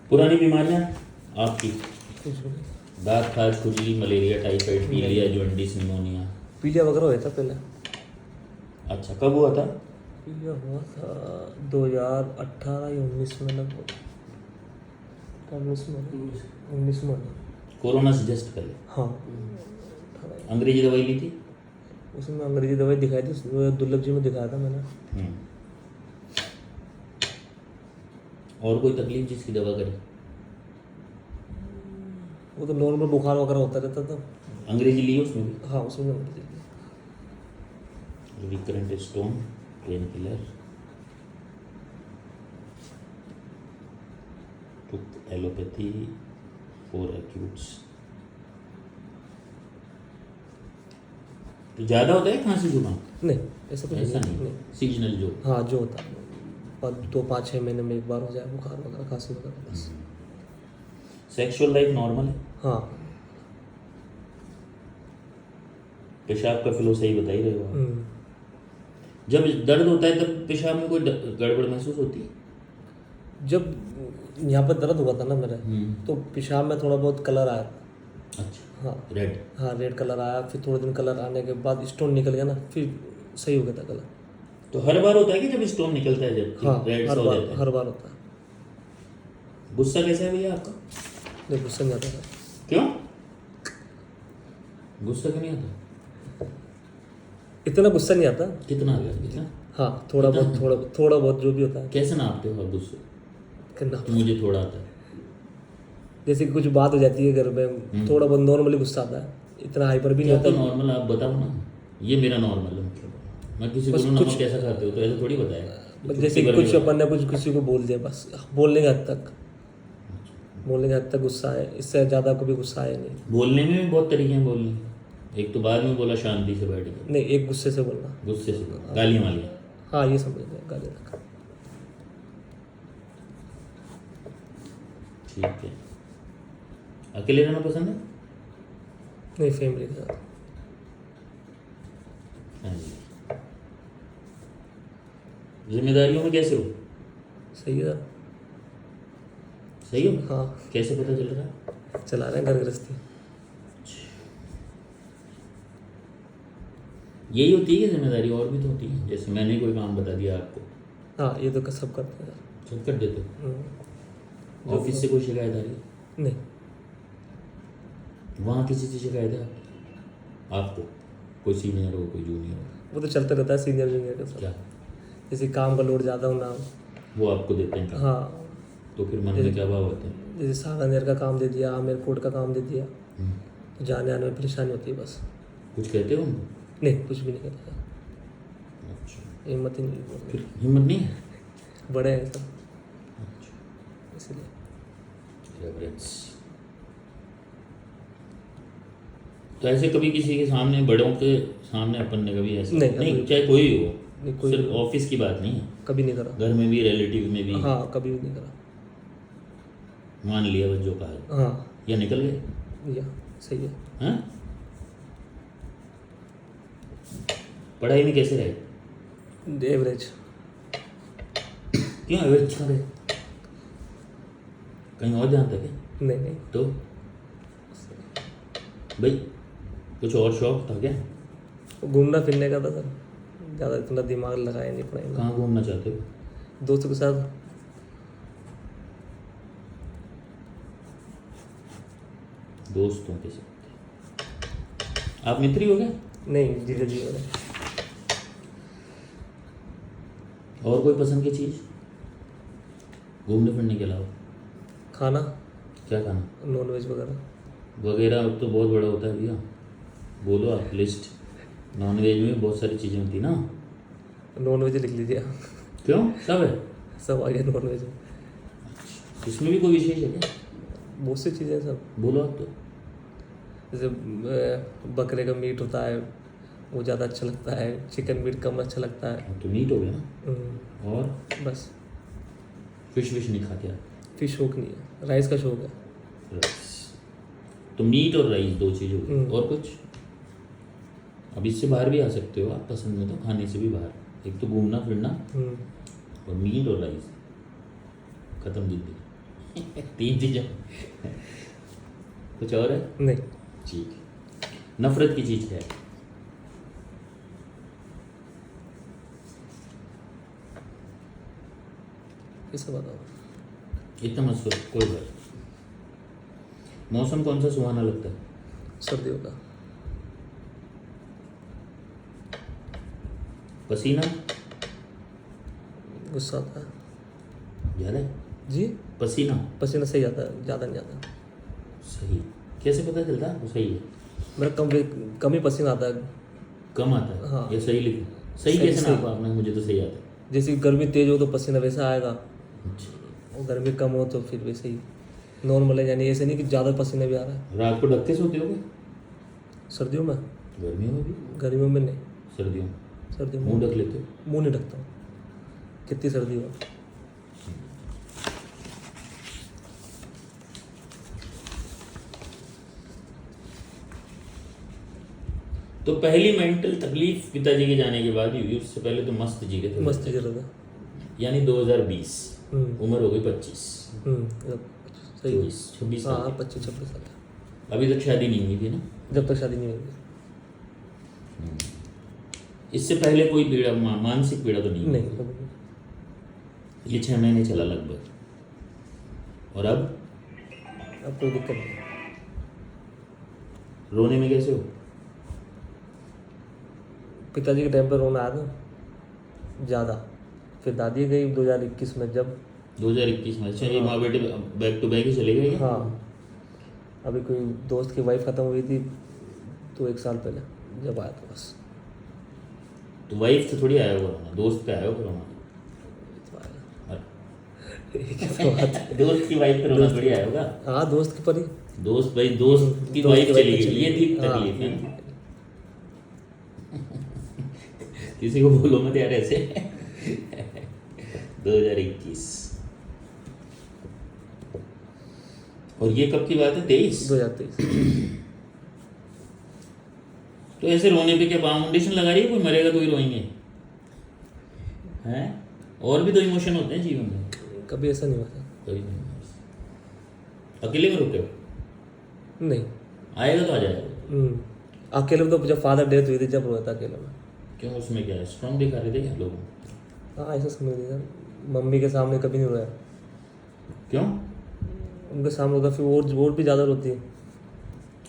पुरानी बीमारियां आपकी? कुछ भी नहीं। दांत खाज, खुजली, मलेरिया, टाइफाइड, पीलिया, जॉन्डिस, निमोनिया? पीलिया वगैरह हुआ था पहले। अच्छा, कब हुआ था? पीलिया हुआ था 2018 या 19 में लगभग। 19 में। कोरोना से जस्ट पहले? हाँ, अंग्रेजी दवाई ली थी? उसमें अंग्रेजी दवाई दिखाई थी, दुर्लभ जी में दिखाया था मैंने। और कोई तकलीफ जिसकी दवा करी? वो तो नॉर्मल बुखार वगैरह होता रहता था। अंग्रेजी ली उसमें भी? हाँ, उसमें भी अंग्रेजी ली। Recurrent stone, pain killer, took allopathy for acutes. तो ज़्यादा होता है खांसी जुकाम? नहीं, ऐसा कुछ ऐसा नहीं। नहीं, सीजनल जो। हाँ, जो होता है और 2-5-6 महीने में एक बार हो जाए बुखार वगैरह, खांसी वगैरह, बस। सेक्सुअल लाइफ नॉर्मल है? हाँ। पेशाब का फ्लो सही बता ही रहे हो आप। हम्म। जब दर्द होता है तब पेशाब में कोई गड़बड़ महसूस होती है? जब यहाँ पर दर्द हुआ था ना मेरे, तो पेशाब में थोड़ा बहुत कलर आया था। अच्छा, हाँ रेड। हाँ, रेड कलर आया, फिर थोड़े दिन कलर आने के बाद स्टोन निकल गया ना, फिर सही हो गया था कलर। तो हर बार होता है कि जब स्टोन निकलता है जब हाँ, रेड हर सा हो बार जाता है? हर बार होता है। गुस्सा कैसा है भैया आपका? नहीं, गुस्सा नहीं आता था। क्यों? गुस्सा क्यों नहीं आता? इतना गुस्सा नहीं आता। कितना आ गया? कितना? हाँ, थोड़ा बहुत जो भी होता है। कैसे नापते हो आप गुस्से? करना तो मुझे थोड़ा आता है। जैसे कि कुछ बात हो जाती है घर में, थोड़ा बहुत नॉर्मली गुस्सा आता है, इतना हाइपर भी नहीं क्या तो होता। नॉर्मल आप बताओ ना, ये मेरा नॉर्मल है मतलब। मैं किसी को बस नमक कुछ- कैसा खाते हो तो ऐसा थोड़ी बताया। बस जैसे कि कुछ अपन ने कुछ किसी को बोल दिया, बस बोलने के हद तक, बोलने के हद तक गुस्सा है, इससे ज़्यादा कभी गुस्सा आया नहीं। बोलने में भी बहुत तरीके हैं बोलने के। एक तो बाद में बोला शांति से बैठ के, नहीं, एक गुस्से से बोलना। गुस्से से गालियाँ वालियाँ। हाँ, ये समझ गया, गाली तक। ठीक है। अकेले रहना पसंद है? नहीं, फैमिली के साथ। हाँ जी। जिम्मेदारियों में कैसे हो? सही है। सही हो? हाँ, कैसे पता चल रहा है? चला रहे हैं घर गृहस्थी। यही होती है कि जिम्मेदारी और भी तो होती है? जैसे मैंने कोई काम बता दिया आपको, हाँ, ये तो सब करते हैं। सब कर देते हो? ऑफिस से कोई शिकायत आ रही है? नहीं, वहाँ किसी से शिकायत है आपको? कोई सीनियर हो, कोई जूनियर हो? वो तो चलता रहता है सीनियर जूनियर के साथ। क्या? जैसे काम का लोड ज़्यादा होना। वो आपको देते हैं काम? हाँ, तो फिर मन में क्या भाव होते हैं? जैसे सागानेर का काम दे दिया, आमेर कोर्ट का काम दे दिया, हम्म। तो जाने आने में परेशानी होती है बस। कुछ कहते हो उनको? नहीं, कुछ भी नहीं करता, अच्छा, हिम्मत ही नहीं। फिर हिम्मत नहीं है? बड़े हैं सब, अच्छा, इसलिए। रेफरेंस। तो ऐसे कभी किसी के सामने, बड़ों के सामने अपन ने कभी ऐसे नहीं, चाहे कोई भी हो, नहीं, कोई सिर्फ ऑफिस की बात नहीं है, कभी नहीं करा। घर में भी, रिलेटिव में भी? हाँ, कभी भी नहीं करा। मान लिया बस जो कहा, हाँ, या निकल गए? या सही है। हाँ? पढ़ाई में कैसे रहे? एवरेज। क्यों एवरेज क्यों रहे? कहीं और ध्यान था क्या? नहीं नहीं, तो भाई कुछ और शौक था क्या? घूमना फिरने का था सर, ज़्यादा इतना दिमाग लगाया नहीं पढ़ाई में। कहाँ घूमना चाहते हो? दोस्तों के साथ। दोस्तों के साथ? आप मित्री हो गए? नहीं, जीजा जी हो रहे। और कोई पसंद की चीज़ घूमने फिरने के अलावा? खाना, क्या खाना? नॉन वेज वगैरह। वगैरह अब तो बहुत बड़ा होता है भैया, बोलो आप लिस्ट। नॉन वेज में बहुत सारी चीज़ें होती ना। नॉन वेज लिख लीजिए। क्यों, सब है? सब आ गया नॉन वेज में। इसमें भी कोई विशेष है क्या? बहुत सी चीज़ें हैं सब। बोलो आप तो। जैसे बकरे का मीट होता है, वो ज़्यादा अच्छा लगता है। चिकन मीट कम अच्छा लगता है। तो मीट हो गया ना। हम्म, और बस। फिश विश नहीं खाते आप? फिश शौक नहीं है, राइस का शौक है। राइस। तो मीट और राइस दो चीज़ हो गई, और कुछ? अब इससे बाहर भी आ सकते हो आप, पसंद में तो खाने से भी बाहर। एक तो घूमना फिरना, और मीट और राइस, खत्म जिंदगी। 3 चीज़ें। कुछ और है? नहीं। ठीक है। नफरत की चीज़ है? कैसे बताओ? इतना मत सोच, कोई बात। मौसम कौन सा सुहाना लगता है? सर्दियों का। पसीना? गुस्सा आता है ज़्यादा है? जी। पसीना? पसीना सही आता है, ज़्यादा नहीं आता। सही। कैसे पता चलता है वो सही है? मेरा कम ही पसीना आता है। कम आता है? हाँ। या सही लिखो? सही सही- कैसे सही। नापा आपने? मुझे तो सही आता है। जैसे गर्मी तेज हो तो पसीना वैसा आएगा, अच्छा। और गर्मी कम हो तो फिर वैसे ही नॉर्मल है। यानी ऐसे नहीं कि ज़्यादा पसीना भी आ रहा है। रात को ढक के सोते हो क्या? सर्दियों में गर्मियों में भी? गर्मियों में नहीं, सर्दियों? सर्दियों मुंह में ढक लेते हो? मुंह नहीं ढकता हूँ, कितनी सर्दी हो। तो पहली मेंटल तकलीफ पिताजी के जाने के बाद ही हुई, उससे पहले तो मस्त जी गए थे। मस्त चल रहा था। यानी 2020, उम्र हो गई 25, सही। 26 हाँ साल। 25-26 साल। अभी तक शादी नहीं हुई थी ना? जब तक शादी नहीं हुई। इससे पहले कोई पीड़ा, मानसिक पीड़ा तो नहीं हुई? नहीं कभी नहीं। ये 6 महीने चला लगभग, और अब कोई दिक्कत नहीं। रोने में कैसे हो? पिताजी के टाइम पर रोना आया था ज़्यादा, फिर दादी गई 2021 में जब। 2021 में? अच्छा, ये माँ बेटे बैक टू बैक ही चले गए? हाँ, अभी कोई दोस्त की वाइफ ख़त्म हुई थी तो 1 साल पहले जब आया था बस। तो वाइफ से थोड़ी आया होगा ना, दोस्त पे आया होगा रोना। दोस्त की वाइफ पे रोना थोड़ी आया होगा। हाँ, दोस्त की परी। दोस्त भाई, दोस्त की वाइफ चली गई, ये थी तकलीफ है। किसी को बोलो मत यार ऐसे। 2021, और ये कब की बात है? 2023। तो ऐसे रोने पे क्या फाउंडेशन लगा रही है? कोई मरेगा तो ही रोएंगे हैं? और भी तो इमोशन होते हैं जीवन में। कभी ऐसा नहीं हुआ था। कभी नहीं। अकेले में रोते हो? नहीं। आएगा तो आ जाएगा। अकेले में तो जब फादर डेथ हुई थी जब रोया था अकेले में। क्यों, उसमें क्या है? स्ट्रॉन्ग दिखा रहे थे क्या लोग? हाँ, ऐसा समझ लीजिए। मम्मी के सामने कभी नहीं रोया। क्यों? उनके सामने होता फिर और भी ज़्यादा रोती है।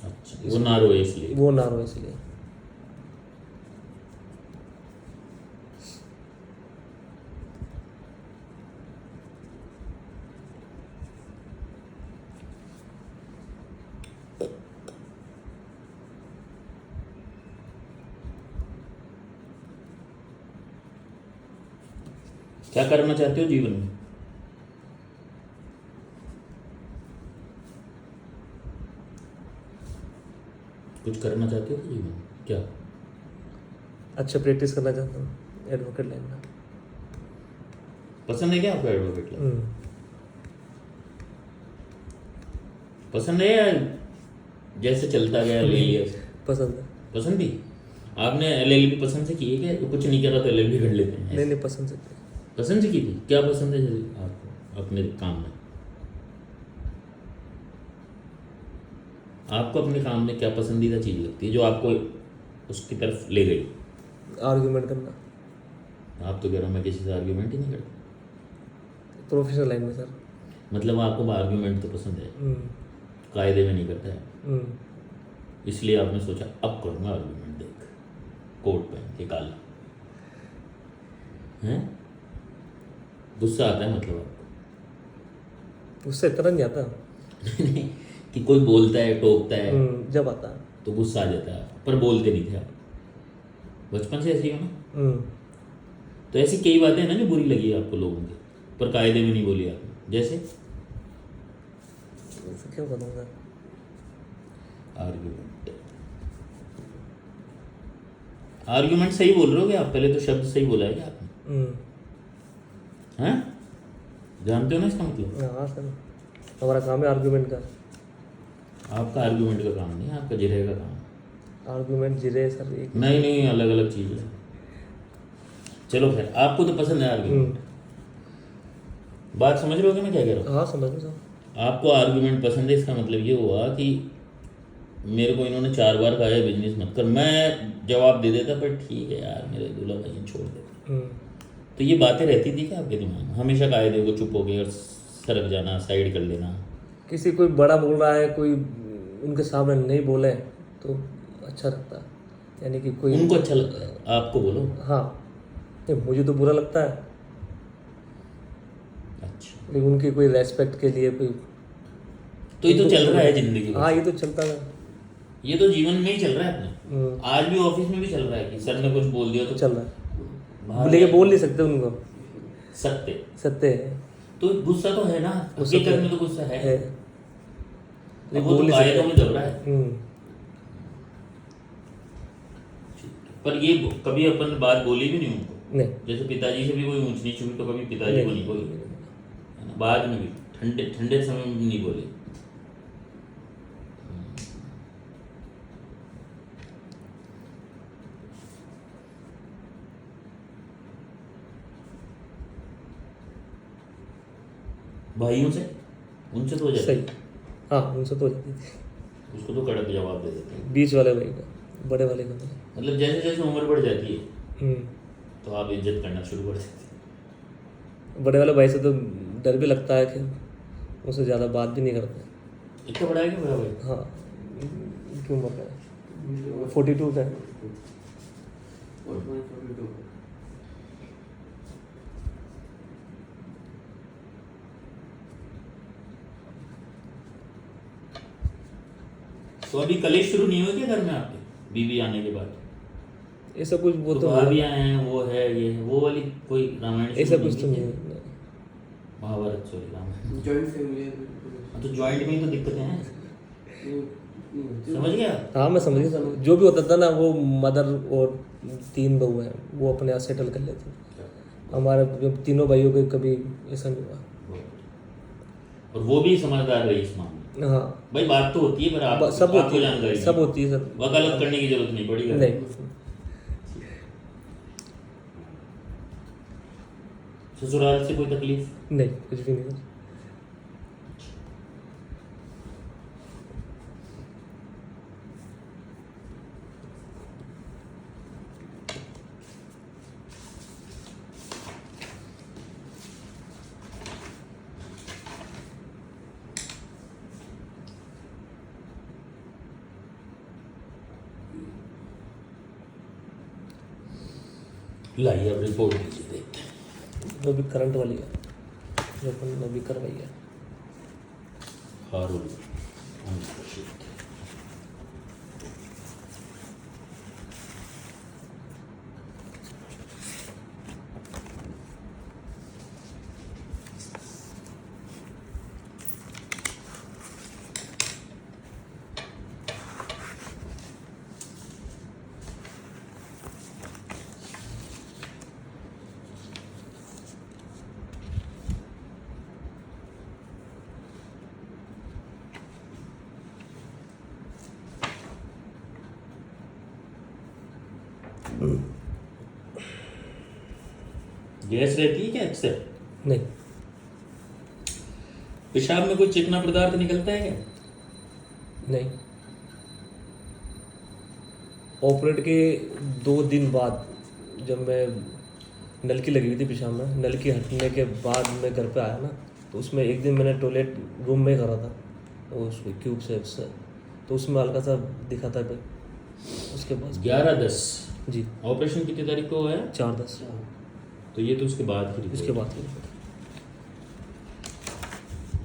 अच्छा, वो ना रोए इसलिए? वो ना रोए इसलिए। क्या करना चाहते हो जीवन में? कुछ करना चाहते हो जीवन में? क्या? अच्छा, प्रैक्टिस करना चाहता हूँ एडवोकेट लाइन में। पसंद है क्या आपको एडवोकेट लाइन? पसंद है या जैसे चलता गया ले लिया? पसंद है। पसंद भी? आपने LLB पसंद से की है क्या? कुछ नहीं करा तो LLB कर लेते हैं? नहीं, पसंद से। पसंद से की थी? क्या पसंद है आपको अपने काम में? आपको अपने काम में क्या पसंदीदा चीज़ लगती है जो आपको उसकी तरफ ले गई? आर्ग्यूमेंट करना। आप तो कह रहा हूँ मैं किसी से आर्ग्यूमेंट ही नहीं करता। प्रोफेशनल लाइन में सर। मतलब आपको आर्ग्यूमेंट तो पसंद है, कायदे में नहीं करता है, इसलिए आपने सोचा अब करूँगा आर्ग्यूमेंट। देख, कोट पहन के काला हैं, गुस्सा आता है मतलब आपको? उससे इतना नहीं आता। कि कोई बोलता है, टोकता है, जब आता है तो गुस्सा आ जाता है, पर बोलते नहीं थे आप? बचपन से ऐसी हो ना? तो ऐसी कई बातें हैं ना जो बुरी लगी आपको लोगों की, पर कायदे में नहीं बोली आपने। जैसे क्यों करूँगा? आर्ग्यूमेंट सही बोल रहे हो क्या आप? पहले तो शब्द सही बोला है क्या आपने? हैं? जानते हो ना इसका मतलब? हाँ सर, हमारा काम है आर्ग्यूमेंट का। आपका आर्ग्यूमेंट का काम नहीं है, आपका जिरे का काम। आर्ग्यूमेंट जिरे सर एक नहीं, अलग अलग चीज़ है। चलो खैर, आपको तो पसंद है आर्ग्यूमेंट। बात समझ रहे हो कि मैं क्या कह रहा हूँ? हाँ, समझ रहे सर। आपको आर्ग्यूमेंट पसंद है, इसका मतलब ये हुआ कि मेरे को इन्होंने 4 बार कहा है बिजनेस मत कर, मैं जवाब दे देता पर ठीक है यार मेरे दूल्हा भाई छोड़ देते। तो ये बातें रहती थी क्या आपके दिमाग में? हमेशा कायदे को चुप हो गए और सरक जाना, साइड कर लेना? किसी कोई बड़ा बोल रहा है, कोई उनके सामने नहीं बोले तो अच्छा लगता है, यानी कि कोई उनको अच्छा लगता है, आपको बोलो? हाँ, मुझे तो बुरा लगता है। अच्छा, लेकिन उनकी कोई रेस्पेक्ट के लिए कोई, तो ये तो चल रहा है जिंदगी में। हाँ, ये तो चलता है, ये तो जीवन में ही चल रहा है अपने। आज भी ऑफिस में भी चल रहा है कि सर ने कुछ बोल दिया तो चल रहा है, लेकिन बोल नहीं सकते उनको। सत्य है। तो गुस्सा तो है ना, हकीकत में तो गुस्सा है। अब वो बोल तो नहीं कायदों सकते। में चल रहा है। पर ये कभी अपन बात बोली भी नहीं उनको, नहीं जैसे पिताजी से भी कोई ऊंच नीच हुई तो कभी पिताजी को नहीं बोली, है ना? बाद में भी ठंडे ठंडे समय में भी नहीं बोली। भाइयों से उनसे तो हो जाती सही, हाँ उनसे तो हो जाती थी। उसको तो कड़क जवाब दे देते हैं। बीच वाले भाई का, बड़े वाले का नहीं। मतलब जैसे जैसे उम्र बढ़ जाती है हम्म, तो आप इज्जत करना शुरू कर देते हैं। बड़े वाले भाई से तो डर भी लगता है कि उनसे ज़्यादा बात भी नहीं करते। इतना बड़ा है क्या बड़ा भाई? हाँ, क्यों मर रहा है? 42 का है। और 42 तो अभी कलेश शुरू नहीं हुए क्या घर में आपके बीवी आने के बाद? ऐसा कुछ वो तो तो भाभियाँ हैं, वो है, ये है, वो वाली कोई रामायण ऐसा शुरू कुछ तो हुई नहीं क्या? है। Mahabharata sorry Ramayana. Joint family है। हाँ, तो जॉइंट में ही तो दिक्कतें हैं, समझ गया? हाँ मैं समझ गया। जो भी होता था ना, वो मदर और 3 बहू हैं, वो अपने आप सेटल कर लेते थे। हमारे तीनों भाइयों को कभी ऐसा नहीं हुआ। और वो भी समझदार रही इस मामले में। हाँ, भाई बात तो होती है पर आप सब आपको होती है, जानकारी सब नहीं। होती है सर। वकालत करने की जरूरत नहीं पड़ी घर में। नहीं, ससुराल से कोई तकलीफ? नहीं कुछ भी नहीं। लाइए अब रिपोर्ट लीजिए, देखते हैं। जो भी करंट वाली है, जो अपन अभी करवाई है। हारुल रशीद। गैस रहती है क्या अक्सर? नहीं, पेशाब में कोई चिकना पदार्थ निकलता है क्या? नहीं। ऑपरेट के 2 दिन बाद जब मैं नलकी लगी हुई थी पेशाब में, नलकी हटने के बाद मैं घर पे आया ना, तो उसमें एक दिन मैंने टॉयलेट रूम में करा था, वो उसमें क्यूब से तो उसमें हल्का सा दिखा था भाई। उसके बाद 11/10 जी ऑपरेशन कितनी तारीख को हुआ है? 4-10 तो ये तो उसके बाद की उसके बाद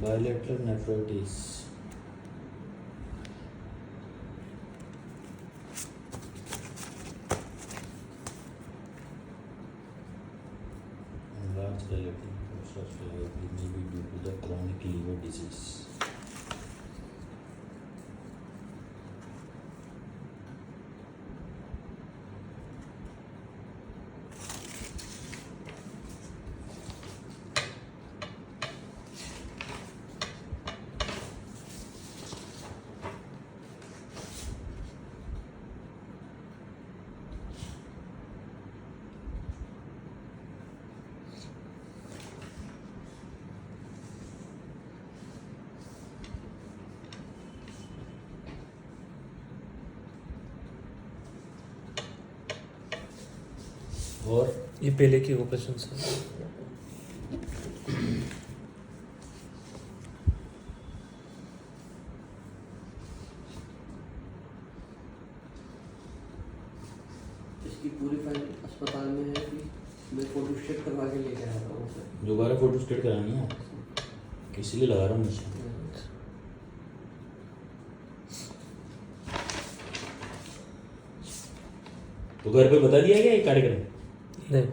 bilateral nephritis. Large relative process may be due to the chronic liver disease. और ये पहले की ऑपरेशन से। इसकी पूरी फाइल अस्पताल में है कि मैं फोटो स्टेट करवा के लेके आया था उनसे। दोबारा फोटो स्टेट करानी है इसलिए लगा रहा हूँ मुझे। तो घर पे बता दिया गया ये कार्यक्रम? नहीं,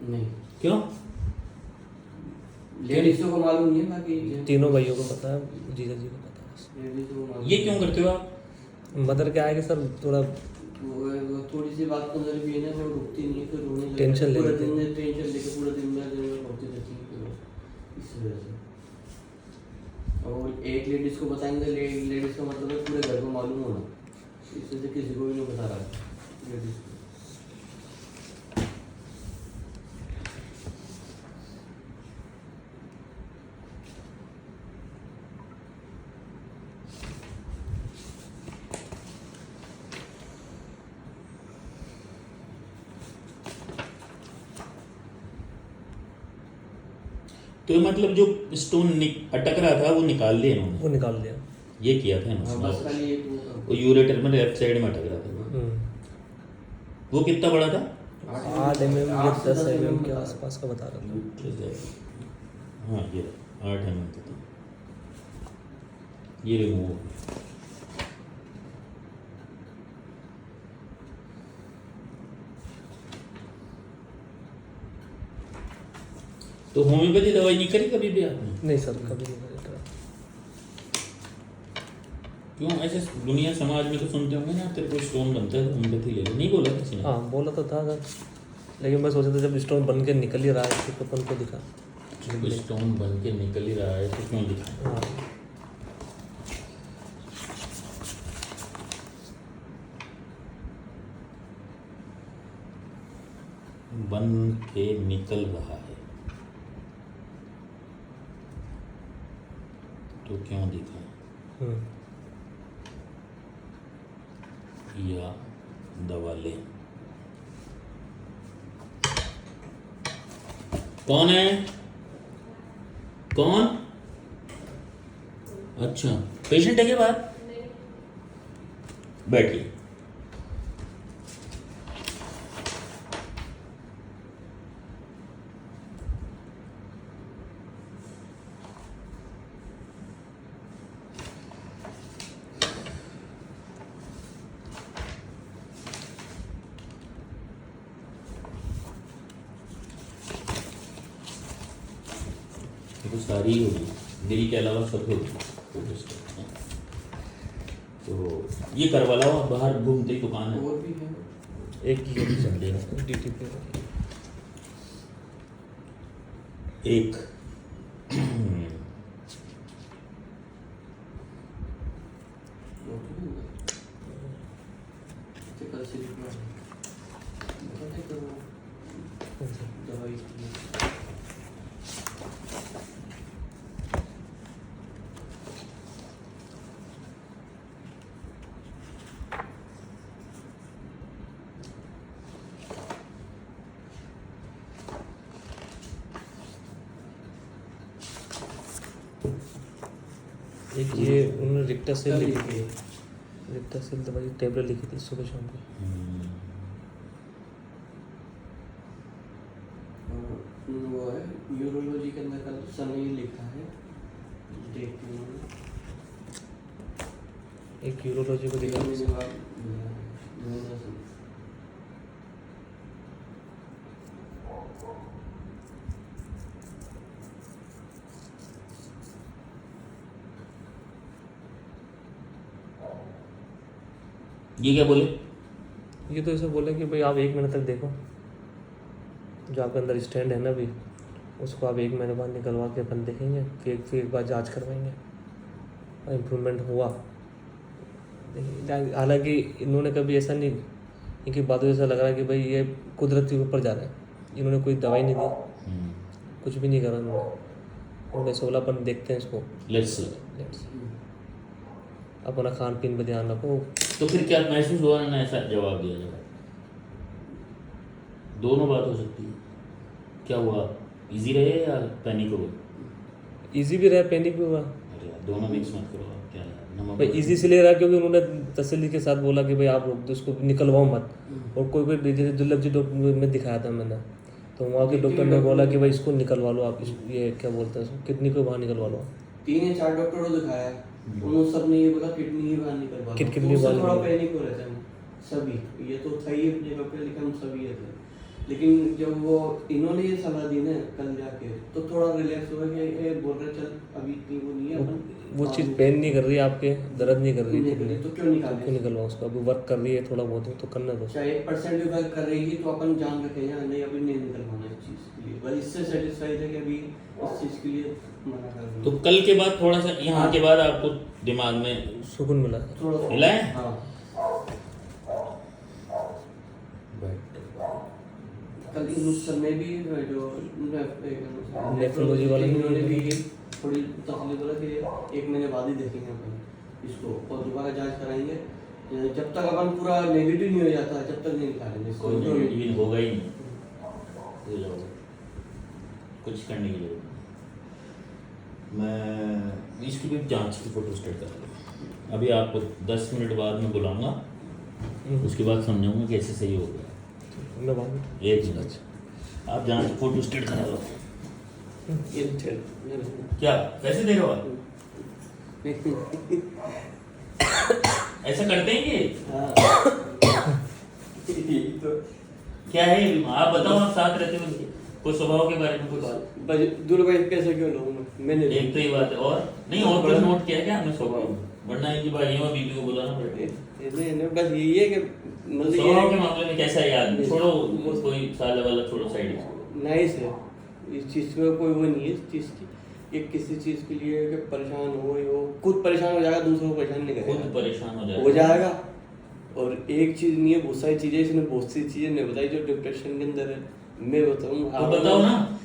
नहीं, क्यों? लेडीज़ों को मालूम नहीं है, बाकी तीनों भाइयों को पता है, जीजा जी को पता है बस। लेडीज़ों को मालूम। ये क्यों करते हो आप? मदर क्या है कि सर थोड़ा वो थोड़ी सी बात को अंदर भी है ना, वो रुकती नहीं है, फिर रोने लगती है। टेंशन पूरा लेती है। दिन टेंशन लेके पूरा दिन में रोती रहती है, फिर इस वजह से। और एक लेडीज को बताएंगे, लेडीज का मतलब है पूरे घर को मालूम होना, इस वजह से किसी को भी नहीं बता रहा लेडीज को। तो मतलब जो स्टोन अटक रहा था वो निकाल लिया इन्होंने, वो निकाल दिया। ये किया था हाँ, इन्होंने। बस खाली एक वो यूरेटर में लेफ्ट साइड में अटक रहा था। वो कितना बड़ा था? 8 mm या 10 mm के बता आसपास का बता रहा था। हाँ ये 8 mm का था। ये रिमूव। तो होम्योपैथी दवाई नहीं करी कभी भी आपने? नहीं सर, कभी नहीं करा। क्यों ऐसे दुनिया समाज में तो सुनते होंगे ना, तेरे को स्टोन बनता है होम्योपैथी ले लो, नहीं बोला किसी ने? हाँ बोला तो था सर, लेकिन मैं सोचा था जब स्टोन बन के निकल ही रहा है तो अपन को दिखा। जब स्टोन बन के निकल ही रहा है तो क्यों दिखाएं? हाँ बन के निकल रहा है तो क्यों दिखाएं? या दवा लें। कौन है? कौन? अच्छा, पेशेंट है के बाद? बैठिए। तो सारी ही होगी, दिल के अलावा सब होगी। तो ये करवा लो, आप बाहर घूमते ही दुकान है। और भी है एक ही DT पे एक कल से दवाई एक ये उन्होंने रिक्टासिल लिखी थी, रिक्टासिल दवाई टेबलेट लिखी थी सुबह शाम को। वो है यूरोलॉजी के अंदर कल समय लिखा है, देखते हैं एक यूरोलॉजी को दिखा। ये क्या बोले? ये तो ऐसे बोले कि भाई आप 1 महीने तक देखो, जो आपके अंदर स्टैंड है ना अभी, उसको आप 1 महीने बाद निकलवा के अपन देखेंगे, फिर एक बार जांच करवाएंगे और इम्प्रूवमेंट हुआ। हालांकि इन्होंने कभी ऐसा नहीं, इनकी बातों से ऐसा लग रहा है कि भाई ये कुदरत के ऊपर जा रहा है। इन्होंने कोई दवाई नहीं दी, कुछ भी नहीं करा उन्होंने सोला अपन देखते हैं इसको। Let's see. अपना खान पीन पर ध्यान रखो। तो फिर क्या महसूस हुआ ना ऐसा जवाब दिया जाए? दोनों बात हो सकती है। क्या हुआ, इजी रहे या पैनिक हो गए? इजी भी रहा, पैनिक भी हुआ। अरे यार, दोनों मिक्स मत करो आप, क्या है भाई इजी इसलिए रहा क्योंकि उन्होंने तसल्ली के साथ बोला कि भाई आप रोक दो इसको, निकलवाओ मत। और कोई जैसे दुर्लभ जी डॉक्टर में दिखाया था मैंने, तो वहाँ के डॉक्टर ने बोला कि भाई इसको निकलवा लो आप, ये क्या बोलते हैं किडनी को बाहर निकलवा लो। 3 या 4 डॉक्टरों को दिखाया, उन्होंने सब ने ये बोला किडनी ही बाहर निकलवा लो। किडनी तो बाहर थोड़ा निकलवा। पैनिक हो रहे थे हम सभी, ये तो था ही अपने डॉक्टर, लेकिन हम सभी ये थे। लेकिन जब वो इन्होंने ये सलाह दी ना कल जाके, तो थोड़ा रिलैक्स हुआ कि ये बोल रहे चल अभी इतनी वो नहीं है अपन वो चीज़ पेन नहीं कर रही आपके, दर्द नहीं कर रही, नहीं खुद करे नहीं तो क्यों निकाले? क्यों निकलवाओ उसका? अभी वर्क कर रही है थोड़ा बहुत, तो करना दो। चाहे 1% भी वर्क कर रही है तो अपन जान रखें या नहीं, अभी नहीं निकलवाना इस चीज़ के लिए, बस इससे सेटिस्फाइड है कि अभी इस चीज़ के लिए मना कर रही तो कल के बाद थोड़ा सा यहाँ के बाद आपको दिमाग में सुकून मिला। थोड़ा सा मिला है? हाँ। कल इन समय भी जो नेफ्रोलॉजी वाले इन्होंने भी थोड़ी तसल्ली बोला कि 1 महीने बाद ही देखेंगे अपन इसको और दोबारा जांच कराएंगे, जब तक अपन पूरा नेगेटिव नहीं हो जाता जब तक नहीं निकालेंगे इसको। कोई नेगेटिव होगा ही नहीं, हो जाओगे, कुछ करने की जरूरत नहीं। मैं इसकी भी जांच की फोटो स्टेट कर लूँगा। अभी आपको 10 मिनट बाद मैं बुलाऊंगा, उसके बाद समझाऊंगा कैसे सही हो गया। मैं बाद में 1 मिनट आप जांच फोटो स्टेट करा लो। ये चल क्या कैसे दे रहे हो आप? ऐसा करते हैं कि तो क्या है ये? आप बताओ, आप साथ रहते हो, कोई स्वभाव के बारे में कुछ बात? दूर भाई कैसे क्यों लूँ मैंने एक तो ये बात है, और नहीं और कुछ नोट किया क्या आपने स्वभाव में? वरना इनकी भाइयों और बीवी को बुलाना पड़ेगा। नहीं बस यही है कि मतलब स्वभाव के मामले में कैसा है याद छोड़ो, कोई साल वाला छोड़ो साइड में। नाइस है, इस चीज़ में कोई वो नहीं है इस चीज़ की, ये किसी चीज़ के लिए कि परेशान हो, ये वो खुद परेशान हो जाएगा, दूसरों को परेशान नहीं करेगा, खुद परेशान हो जाएगा। और एक चीज़ नहीं है, बहुत सारी चीज़ें, इसने बहुत सी चीज़ें नहीं बताई जो डिप्रेशन के अंदर है। मैं बताऊँ तो बताओ ना।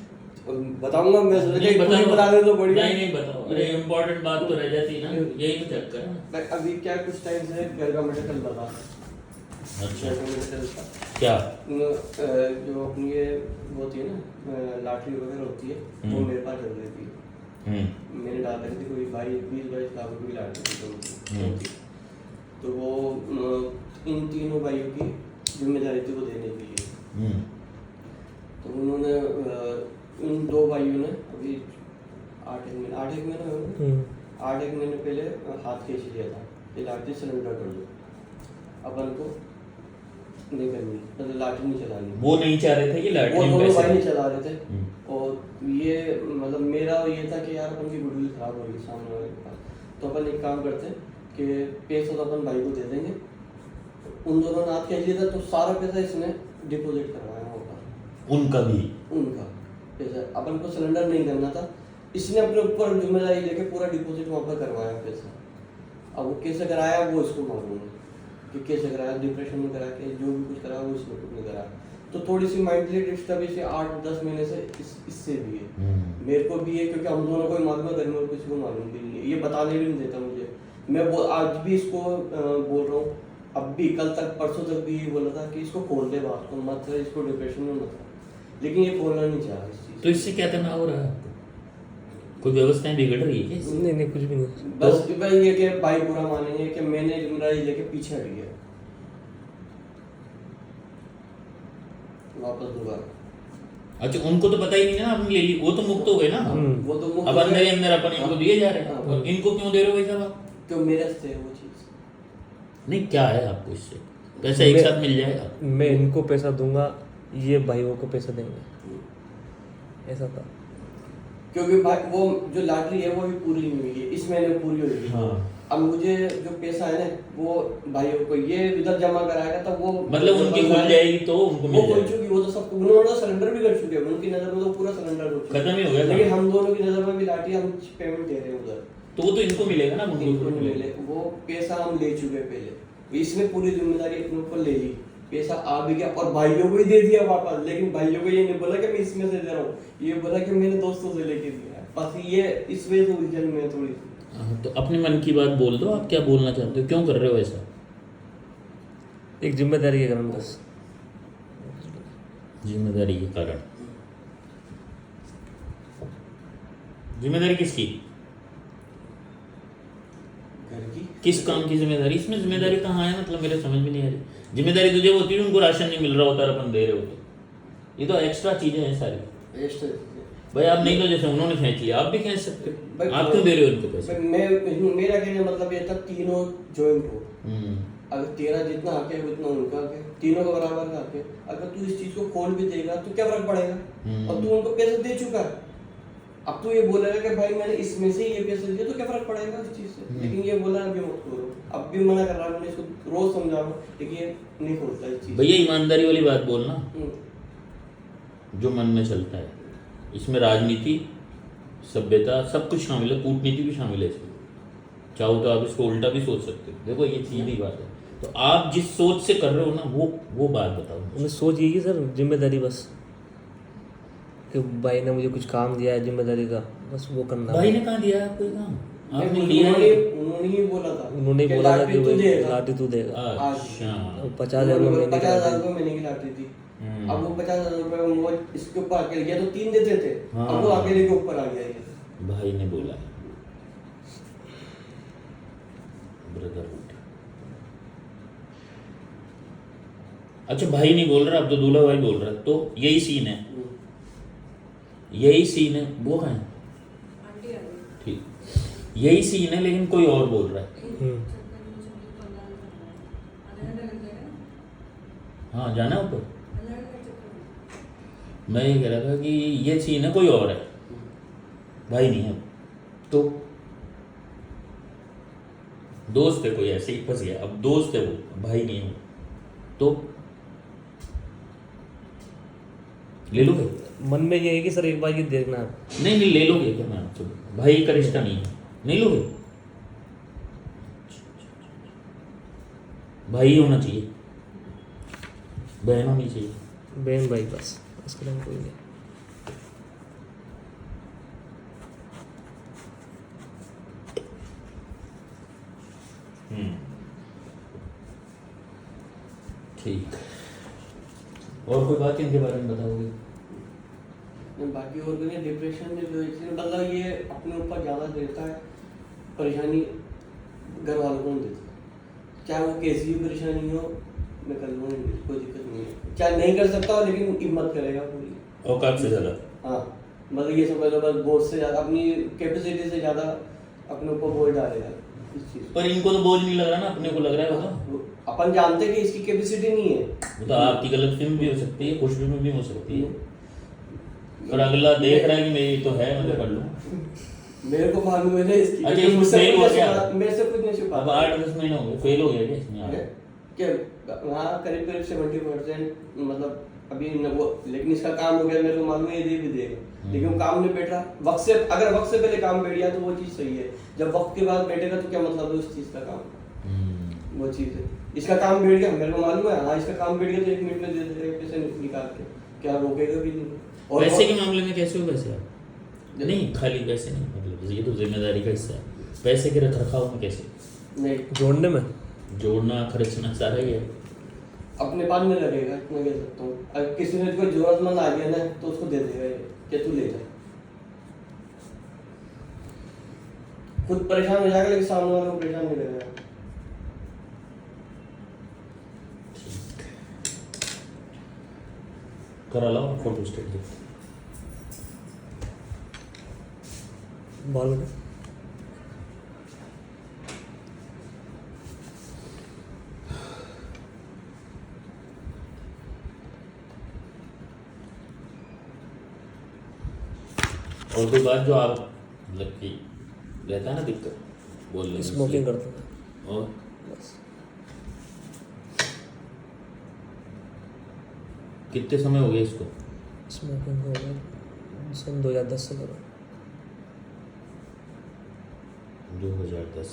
बताऊंगा मैं, नहीं बताओ, बता दे तो बढ़िया। नहीं बताओ, अरे इम्पोर्टेंट बात तो रह जाती है ना, यही तो चेक करना। अभी क्या कुछ टाइम से घर का मेडिकल लगा, अच्छा घर का मेडिकल था क्या? जो अपनी ये वो होती है ना लॉटरी वगैरह होती है वो मेरे पास चल रही थी। मैंने डाल रखी थी कोई 20-22 लाख रुपए की लॉटरी थी, तो वो इन तीनों भाइयों की जिम्मेदारी थी वो देने के लिए। तो उन्होंने उन 2 भाइयों ने अभी 8-1 महीने पहले हाथ खींच लिया था, ये लॉटरी सरेंडर कर दो, अपन को नहीं करनी, मतलब लाठी नहीं चलानी। वो नहीं चाह रहे थे कि लाठी वो में दोनों पैसे भाई नहीं चला रहे थे। और ये मतलब मेरा ये था कि यार अपन की गुडविल खराब होगी सामने वाले के पास, तो अपन एक काम करते हैं कि पैसा तो अपन भाई को दे देंगे। उन दोनों ने हाथ खींच लिया था, तो सारा पैसा इसने डिपॉजिट करवाया होगा, उनका पैसा अपन को सिलेंडर नहीं करना था, इसने अपने ऊपर जिम्मेदारी लेके पूरा डिपॉजिट वहाँ पर करवाया पैसा। अब वो कैसे कराया वो इसको मालूम है कि कैसे कराया, डिप्रेशन में करा के जो भी कुछ करा वो इसने कुछ नहीं करा। तो थोड़ी सी मेंटली डिस्टर्ब इसे 8-10 महीने से इससे भी है, मेरे को भी है, क्योंकि हम दोनों को ही मालूम है, घर में और किसी को मालूम भी नहीं है, ये बताने भी नहीं देता मुझे। मैं आज भी इसको बोल रहा हूँ, अब भी कल तक परसों तक भी ये बोला था कि इसको खोल दे बात को, मत कर इसको डिप्रेशन में मत कर, लेकिन ये खोलना नहीं चाह रहा इस चीज़। तो इससे क्या तनाव हो रहा है आपको? कोई व्यवस्थाएं बिगड़ रही है क्या? नहीं कुछ भी नहीं। बस भाई ये कि भाई बुरा मानेंगे कि मैंने जिम्मेदारी लेके पीछे हट गया, वापस दोबारा। अच्छा उनको तो पता ही नहीं ना आपने ले ली, वो तो मुक्त हो गए ना। वो तो मुक्त अब हो अंदर ही गए। अंदर अपन इनको दिए जा रहे हैं, हाँ। और इनको क्यों दे रहे हो भाई साहब आप? तो मेरे से है वो चीज़। नहीं क्या है आपको इससे? पैसा एक साथ मिल जाएगा? मैं इनको पैसा दूंगा, ये भाइयों को पैसा देंगे, ऐसा था। क्योंकि भाई वो जो लॉटरी है वो भी पूरी नहीं हुई है, इस महीने पूरी हो गई। हाँ। अब मुझे जो पैसा है ना वो भाइयों को ये इधर जमा कराएगा, तब वो मतलब उनकी खुल जाएगी तो उनको वो मिल खुल जाएगी। चुकी, वो तो सबको उन्होंने सरेंडर भी कर चुके हैं, उनकी नज़र में तो पूरा सरेंडर हो चुका है, खत्म ही हो गया। लेकिन हम दोनों की नज़र में भी लाठी, हम पेमेंट दे रहे हैं उधर, तो वो तो इनको मिलेगा ना, उनको इनको थोड़ी नहीं मिलेगा। मिले, वो पैसा हम ले चुके हैं पहले, इसने पूरी जिम्मेदारी अपने ऊपर ले ली, पैसा आ भी गया और भाइयों को ही दे दिया वापस। लेकिन भाइयों को ये नहीं बोला कि मैं इसमें से दे रहा हूँ, ये बोला कि मैंने दोस्तों से लेके दिया है, बस ये इस वजह से उलझन में थोड़ी सी। हाँ, तो अपने मन की बात बोल दो, आप क्या बोलना चाहते हो, क्यों कर रहे हो ऐसा? एक जिम्मेदारी के कारण बस। जिम्मेदारी के कारण? जिम्मेदारी किसकी? घर की किस काम की जिम्मेदारी? इसमें जिम्मेदारी कहाँ है, मतलब मेरे समझ में नहीं आ रही। जिम्मेदारी तुझे होती है उनको राशन नहीं मिल रहा होता और अपन दे रहे होते, ये तो एक्स्ट्रा चीजें हैं सारी। एक्स्ट्रा भाई आप नहीं तो जैसे उन्होंने खींच लिया, आप भी खींच सकते भाई, हो। आप क्यों दे रहे हो उनको पैसे? मेरा कहने मतलब ये था तीनों जॉइंट हो, हम्म। अगर तेरा जितना हक है उतना उनका हक है, तीनों का बराबर का हक है। अगर तू इस चीज को खोल भी देगा तो क्या फर्क पड़ेगा, और तू उनको पैसे दे चुका है, अब तो ये बोलेगा कि भाई मैंने इसमें से ये पैसे दिए तो क्या फर्क पड़ेगा इस चीज से, लेकिन ये बोला अभी मत करो, अब भी मना कर रहा है, मैंने इसको रोज समझा रहा हूं, लेकिन ये नहीं खोलता इस चीज। भैया ईमानदारी वाली बात बोलना, हम्म। जो मन में चलता है। इसमें राजनीति, सभ्यता सब कुछ शामिल है, कूटनीति भी शामिल है इसमें। चाहो तो आप इसको उल्टा भी सोच सकते हो। देखो ये सीधी बात है। तो आप जिस सोच से कर रहे हो ना, वो बात बताओ मुझे। उन्हें सोच यही है सर, जिम्मेदारी बस, कि भाई ने मुझे कुछ काम दिया है जिम्मेदारी का, बस वो करना। भाई ने कहाँ दिया आपको ये काम? आपने नहीं, लिया है? उन्होंने ही बोला था, उन्होंने कि बोला था लाटरी कि तू भाई देगा। लाटरी तू देगा। अच्छा। 50,000 रुपये महीने की 50,000 लाटरी। रुपये महीने की लाटरी थी। अब वो 50,000 रुपये वो इसके ऊपर अकेले गया तो 3 देते थे, हाँ। अब वो अकेले के ऊपर आ गया ये। भाई ने बोला है ब्रदरहुड। अच्छा भाई नहीं बोल रहा, अब तो दूल्हा भाई बोल रहा है, तो यही सीन है, यही सीन है। वो है ठीक, यही सीन है, लेकिन कोई और बोल रहा है। हाँ जाना है ऊपर। मैं ये कह रहा था कि ये सीन है, कोई और है, भाई नहीं है। तो दोस्त है कोई, ऐसे ही फंस गया, अब दोस्त है वो, भाई नहीं है तो ले लोगे? मन में ये है कि सर एक बार ये देखना है। नहीं नहीं ले लोगे क्या? मैं आपसे भाई का रिश्ता नहीं है, नहीं लोगे? भाई होना चाहिए, बहन होनी चाहिए। बहन भाई बस, उसके लिए कोई नहीं। ठीक। और कोई बात इनके बारे में बताओगे? बाकी और कोई नहीं, डिप्रेशन में जो है मतलब ये अपने ऊपर ज़्यादा देता है, परेशानी घर वालों को नहीं देता, चाहे वो कैसी भी परेशानी हो मैं कर लूँगा, कोई दिक्कत नहीं है, चाहे नहीं कर सकता हो लेकिन हिम्मत करेगा पूरी, औकात से ज़्यादा। हाँ मतलब ये समझ लो बस बोझ से ज़्यादा, अपनी कैपेसिटी से ज़्यादा अपने ऊपर बोझ डालेगा इस चीज़ पर इनको तो बोझ नहीं लग रहा ना, अपने को लग रहा है। वो तो अपन जानते हैं कि इसकी कैपेसिटी नहीं है, वो तो आपकी गलत फिल्म भी हो सकती है, खुशफिल्म भी हो सकती है, पर अगला देख रहा है कि मेरी तो है, मैं तो कर लूँ। मेरे को मालूम है ना इसकी। अच्छा, इसमें फेल हो गया? मेरे से कुछ नहीं छुपा। अब 8-10 महीने हो गए, फेल हो गया क्या इसमें? क्या वहाँ करीब 70% मतलब अभी न वो, लेकिन इसका काम हो गया, मेरे को मालूम है ये दे भी देगा, लेकिन वो काम नहीं बैठ रहा वक्त से। अगर वक्त से पहले काम बैठ गया तो वो चीज़ सही है, जब वक्त के बाद बैठेगा तो क्या मतलब है उस चीज़ का काम, वो चीज़ है। इसका काम बैठ गया, मेरे को मालूम है, हाँ इसका काम बैठ गया तो 1 मिनट में दे देगा पैसे निकाल के, क्या रोकेगा भी नहीं। और पैसे के मामले में कैसे हो वैसे आप? नहीं खाली पैसे नहीं, मतलब ये तो जिम्मेदारी का हिस्सा है। पैसे के रख रखाव में कैसे? नहीं जोड़ने में जोड़ना खर्चना सारा ही है। अपने पास में लगेगा, मैं कह सकता हूँ। अगर किसी ने कोई जरूरतमंद आ गया ना तो उसको दे देगा ये, क्या तू ले जा, खुद परेशान हो जाएगा लेकिन सामने वाले को परेशान नहीं करेगा। करा लो फोटो स्टेट बाल में और कोई बात जो आप मतलब कि रहता है ना दिक्कत बोलने में, स्मोकिंग करता था और बस। कितने समय हो गया इसको? स्मोकिंग हो गया सन 2010 से करो। 2010।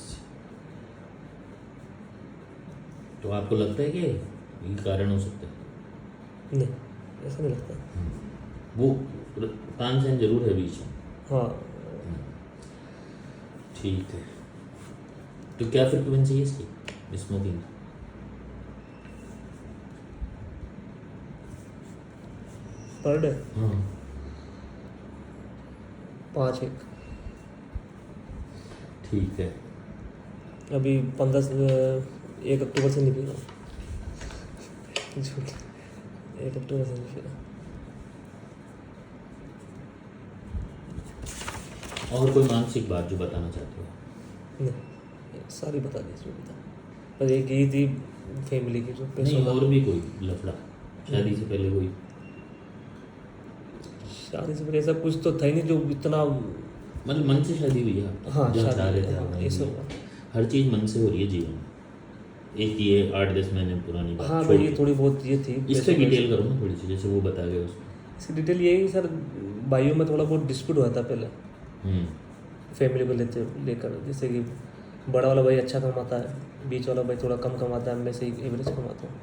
तो आपको लगता है कि ये कारण हो सकता है? नहीं, ऐसा नहीं लगता। वो तानसेन जरूर है बीच में। हाँ ठीक है। तो क्या फ्रिक्वेंसी है इसकी स्मोकिंग? पर डे हाँ 5-1। ठीक है। अभी 1 अक्टूबर से नहीं पी रहा हूँ। झूठ, 1 अक्टूबर से नहीं पी रहा। और कोई मानसिक बात जो बताना चाहते हो? नहीं, सारी बता दी इसमें बता, पर एक यही थी फैमिली की जो नहीं, और भी कोई लफड़ा शादी से पहले कोई? शादी से पहले ऐसा कुछ तो था ही नहीं जो इतना। मतलब मन से शादी हुई है आपकी? हाँ, जहाँ शादी, चाह रहे थे हाँ, आप वहीं ये सब हुई। हुआ। हर चीज़ मन से हो रही है जीवन में। एक ये 8-10 महीने पुरानी बात हाँ छोड़ भाई, ये के। थोड़ी बहुत ये थी। इसका डिटेल करो ना थोड़ी सी, जैसे वो बता गए उसमें। इसकी डिटेल यही सर, भाइयों में थोड़ा बहुत डिस्प्यूट हुआ था पहले हम्म, फैमिली को लेकर। जैसे कि बड़ा वाला भाई अच्छा कमाता है, बीच वाला भाई थोड़ा कम कमाता है, मैं से एवरेज कमाता हूँ।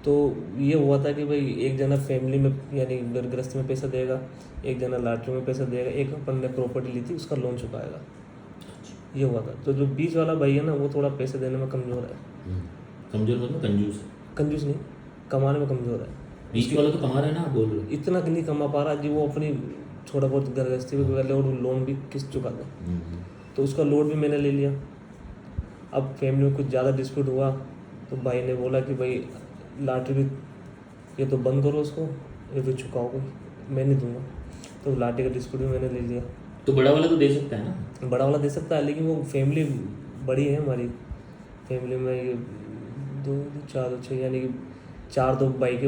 तो ये हुआ था कि भाई एक जना फैमिली में यानी घर गृहस्थी में पैसा देगा, एक जना लॉटरी में पैसा देगा, एक अपन ने प्रॉपर्टी ली थी उसका लोन चुकाएगा, ये हुआ था। तो जो बीच वाला भाई है ना, वो थोड़ा पैसे देने में कमज़ोर है। कमजोर मतलब कंजूस है। कंजूस नहीं, कमाने में कमज़ोर है। बीच वाला तो कमा रहा है ना, आप बोल रहे हो। इतना नहीं कमा पा रहा जी, वो अपनी थोड़ा बहुत घर गृहस्थी में पहले और लोन भी किस्त चुका था, तो उसका लोड भी मैंने ले लिया। अब फैमिली में कुछ ज़्यादा डिस्प्यूट हुआ तो भाई ने बोला कि भाई लॉटरी भी ये तो बंद करो उसको, ये भी चुकाओ, मैं नहीं दूंगा। तो लॉटरी का डिस्प्यूट भी मैंने ले लिया। तो बड़ा वाला तो दे सकता है ना। बड़ा वाला दे सकता है, लेकिन वो फैमिली बड़ी है हमारी। फैमिली में ये 2 4 6 यानी कि 4 2 भाई के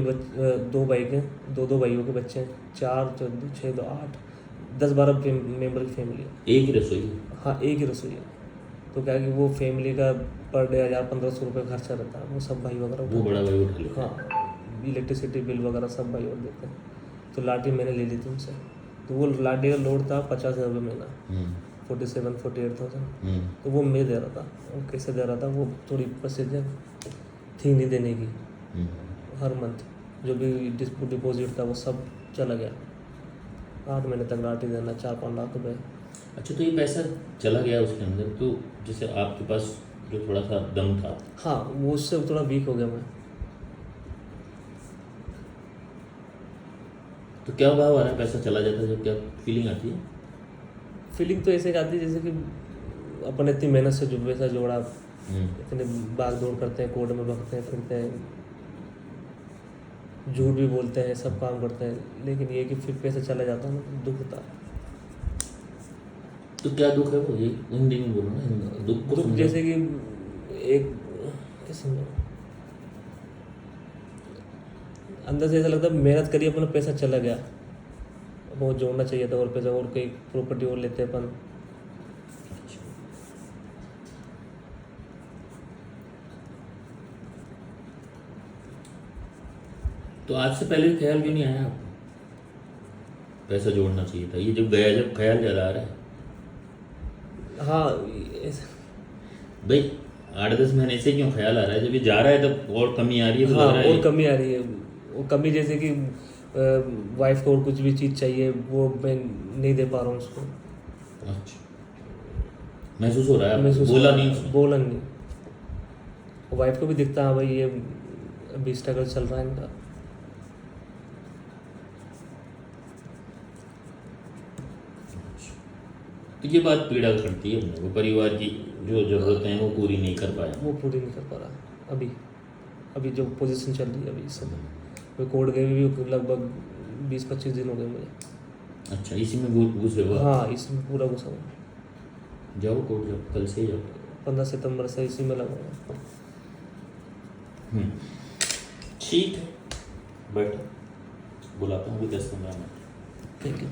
2 भाई के 2 भाइयों के बच्चे हैं, 4 4 6 2 8 10 12 मेंबर की फैमिली है। एक ही रसोई है। हाँ, एक ही रसोई है। तो क्या है कि वो फैमिली का पर डे 1000-1500 रुपये खर्चा रहता है, वो सब भाई वगैरह वो बड़ा भाई उठा लेता है। हाँ, इलेक्ट्रिसिटी बिल वगैरह सब भाई और देते हैं। तो लॉटरी मैंने ले ली थी उनसे। तो वो लॉटरी का लोड था 50,000 रुपये महीना, 47-48,000। तो वो मैं दे रहा था। और कैसे दे रहा था, वो थोड़ी प्रोसीजर थी नहीं देने की। हर मंथ जो भी डिपॉजिट था वो सब चला गया। 8 महीने तक लॉटरी देना, 4-5 लाख रुपये। अच्छा, तो ये पैसा चला गया उसके अंदर, तो जैसे आपके पास जो थोड़ा सा दम था। हाँ, वो उससे थोड़ा वीक हो गया मैं। तो क्या भाव आ रहा है, पैसा चला जाता है जब क्या फीलिंग आती है? फीलिंग तो ऐसे आती है जैसे कि अपन इतनी मेहनत से जो पैसा जोड़ा, इतने भाग दौड़ करते हैं, कोर्ट में भगते हैं, फिरते हैं, झूठ भी बोलते हैं, सब काम करते हैं, लेकिन ये कि फिर पैसा चला जाता है ना, तो दुख होता है। तो क्या दुख है वो, ये हिंदी में बोलो ना। दुख को दुख समझाओ। जैसे कि एक कैसे समझाऊं? अंदर से ऐसा लगता है मेहनत करी, अपना पैसा चला गया, वो जोड़ना चाहिए था और पैसा और कहीं प्रॉपर्टी और लेते अपन। तो आज से पहले ख्याल क्यों नहीं आया आपको पैसा जोड़ना चाहिए था? ये जब गया, जब ख्याल ज़्यादा आ रहा है। हाँ, भाई 8-10 महीने से क्यों ख्याल आ रहा है? जब ये जा रहा है तब और कमी आ रही है, तो हाँ, लग रहा है और कमी आ रही है। वो कमी जैसे कि वाइफ को और कुछ भी चीज़ चाहिए, वो मैं नहीं दे पा रहा हूँ उसको। अच्छा, महसूस हो रहा है आपको? महसूस बोला हो रहा नहीं है, उसने? बोला नहीं। वाइफ को भी दिखता है भाई ये अभी स्ट्रगल चल रहा है इनका। तो ये बात पीड़ा करती है अपने को, परिवार की जो ज़रूरतें हैं वो पूरी नहीं कर पाया। वो पूरी नहीं कर पा रहा अभी जो पोजीशन चल रही है अभी इस समय। मैं कोर्ट गए भी लगभग 20-25 दिन हो गए मुझे। अच्छा, इसी में घुसे हुआ? हाँ, इसमें पूरा घुसा हुआ। जाओ कोर्ट, जाओ, कल से ही जाओ। 15 सितंबर से इसी में लगा हुआ। ठीक है, बैठो, बुलाता हूँ 10-15 मिनट। Thank you.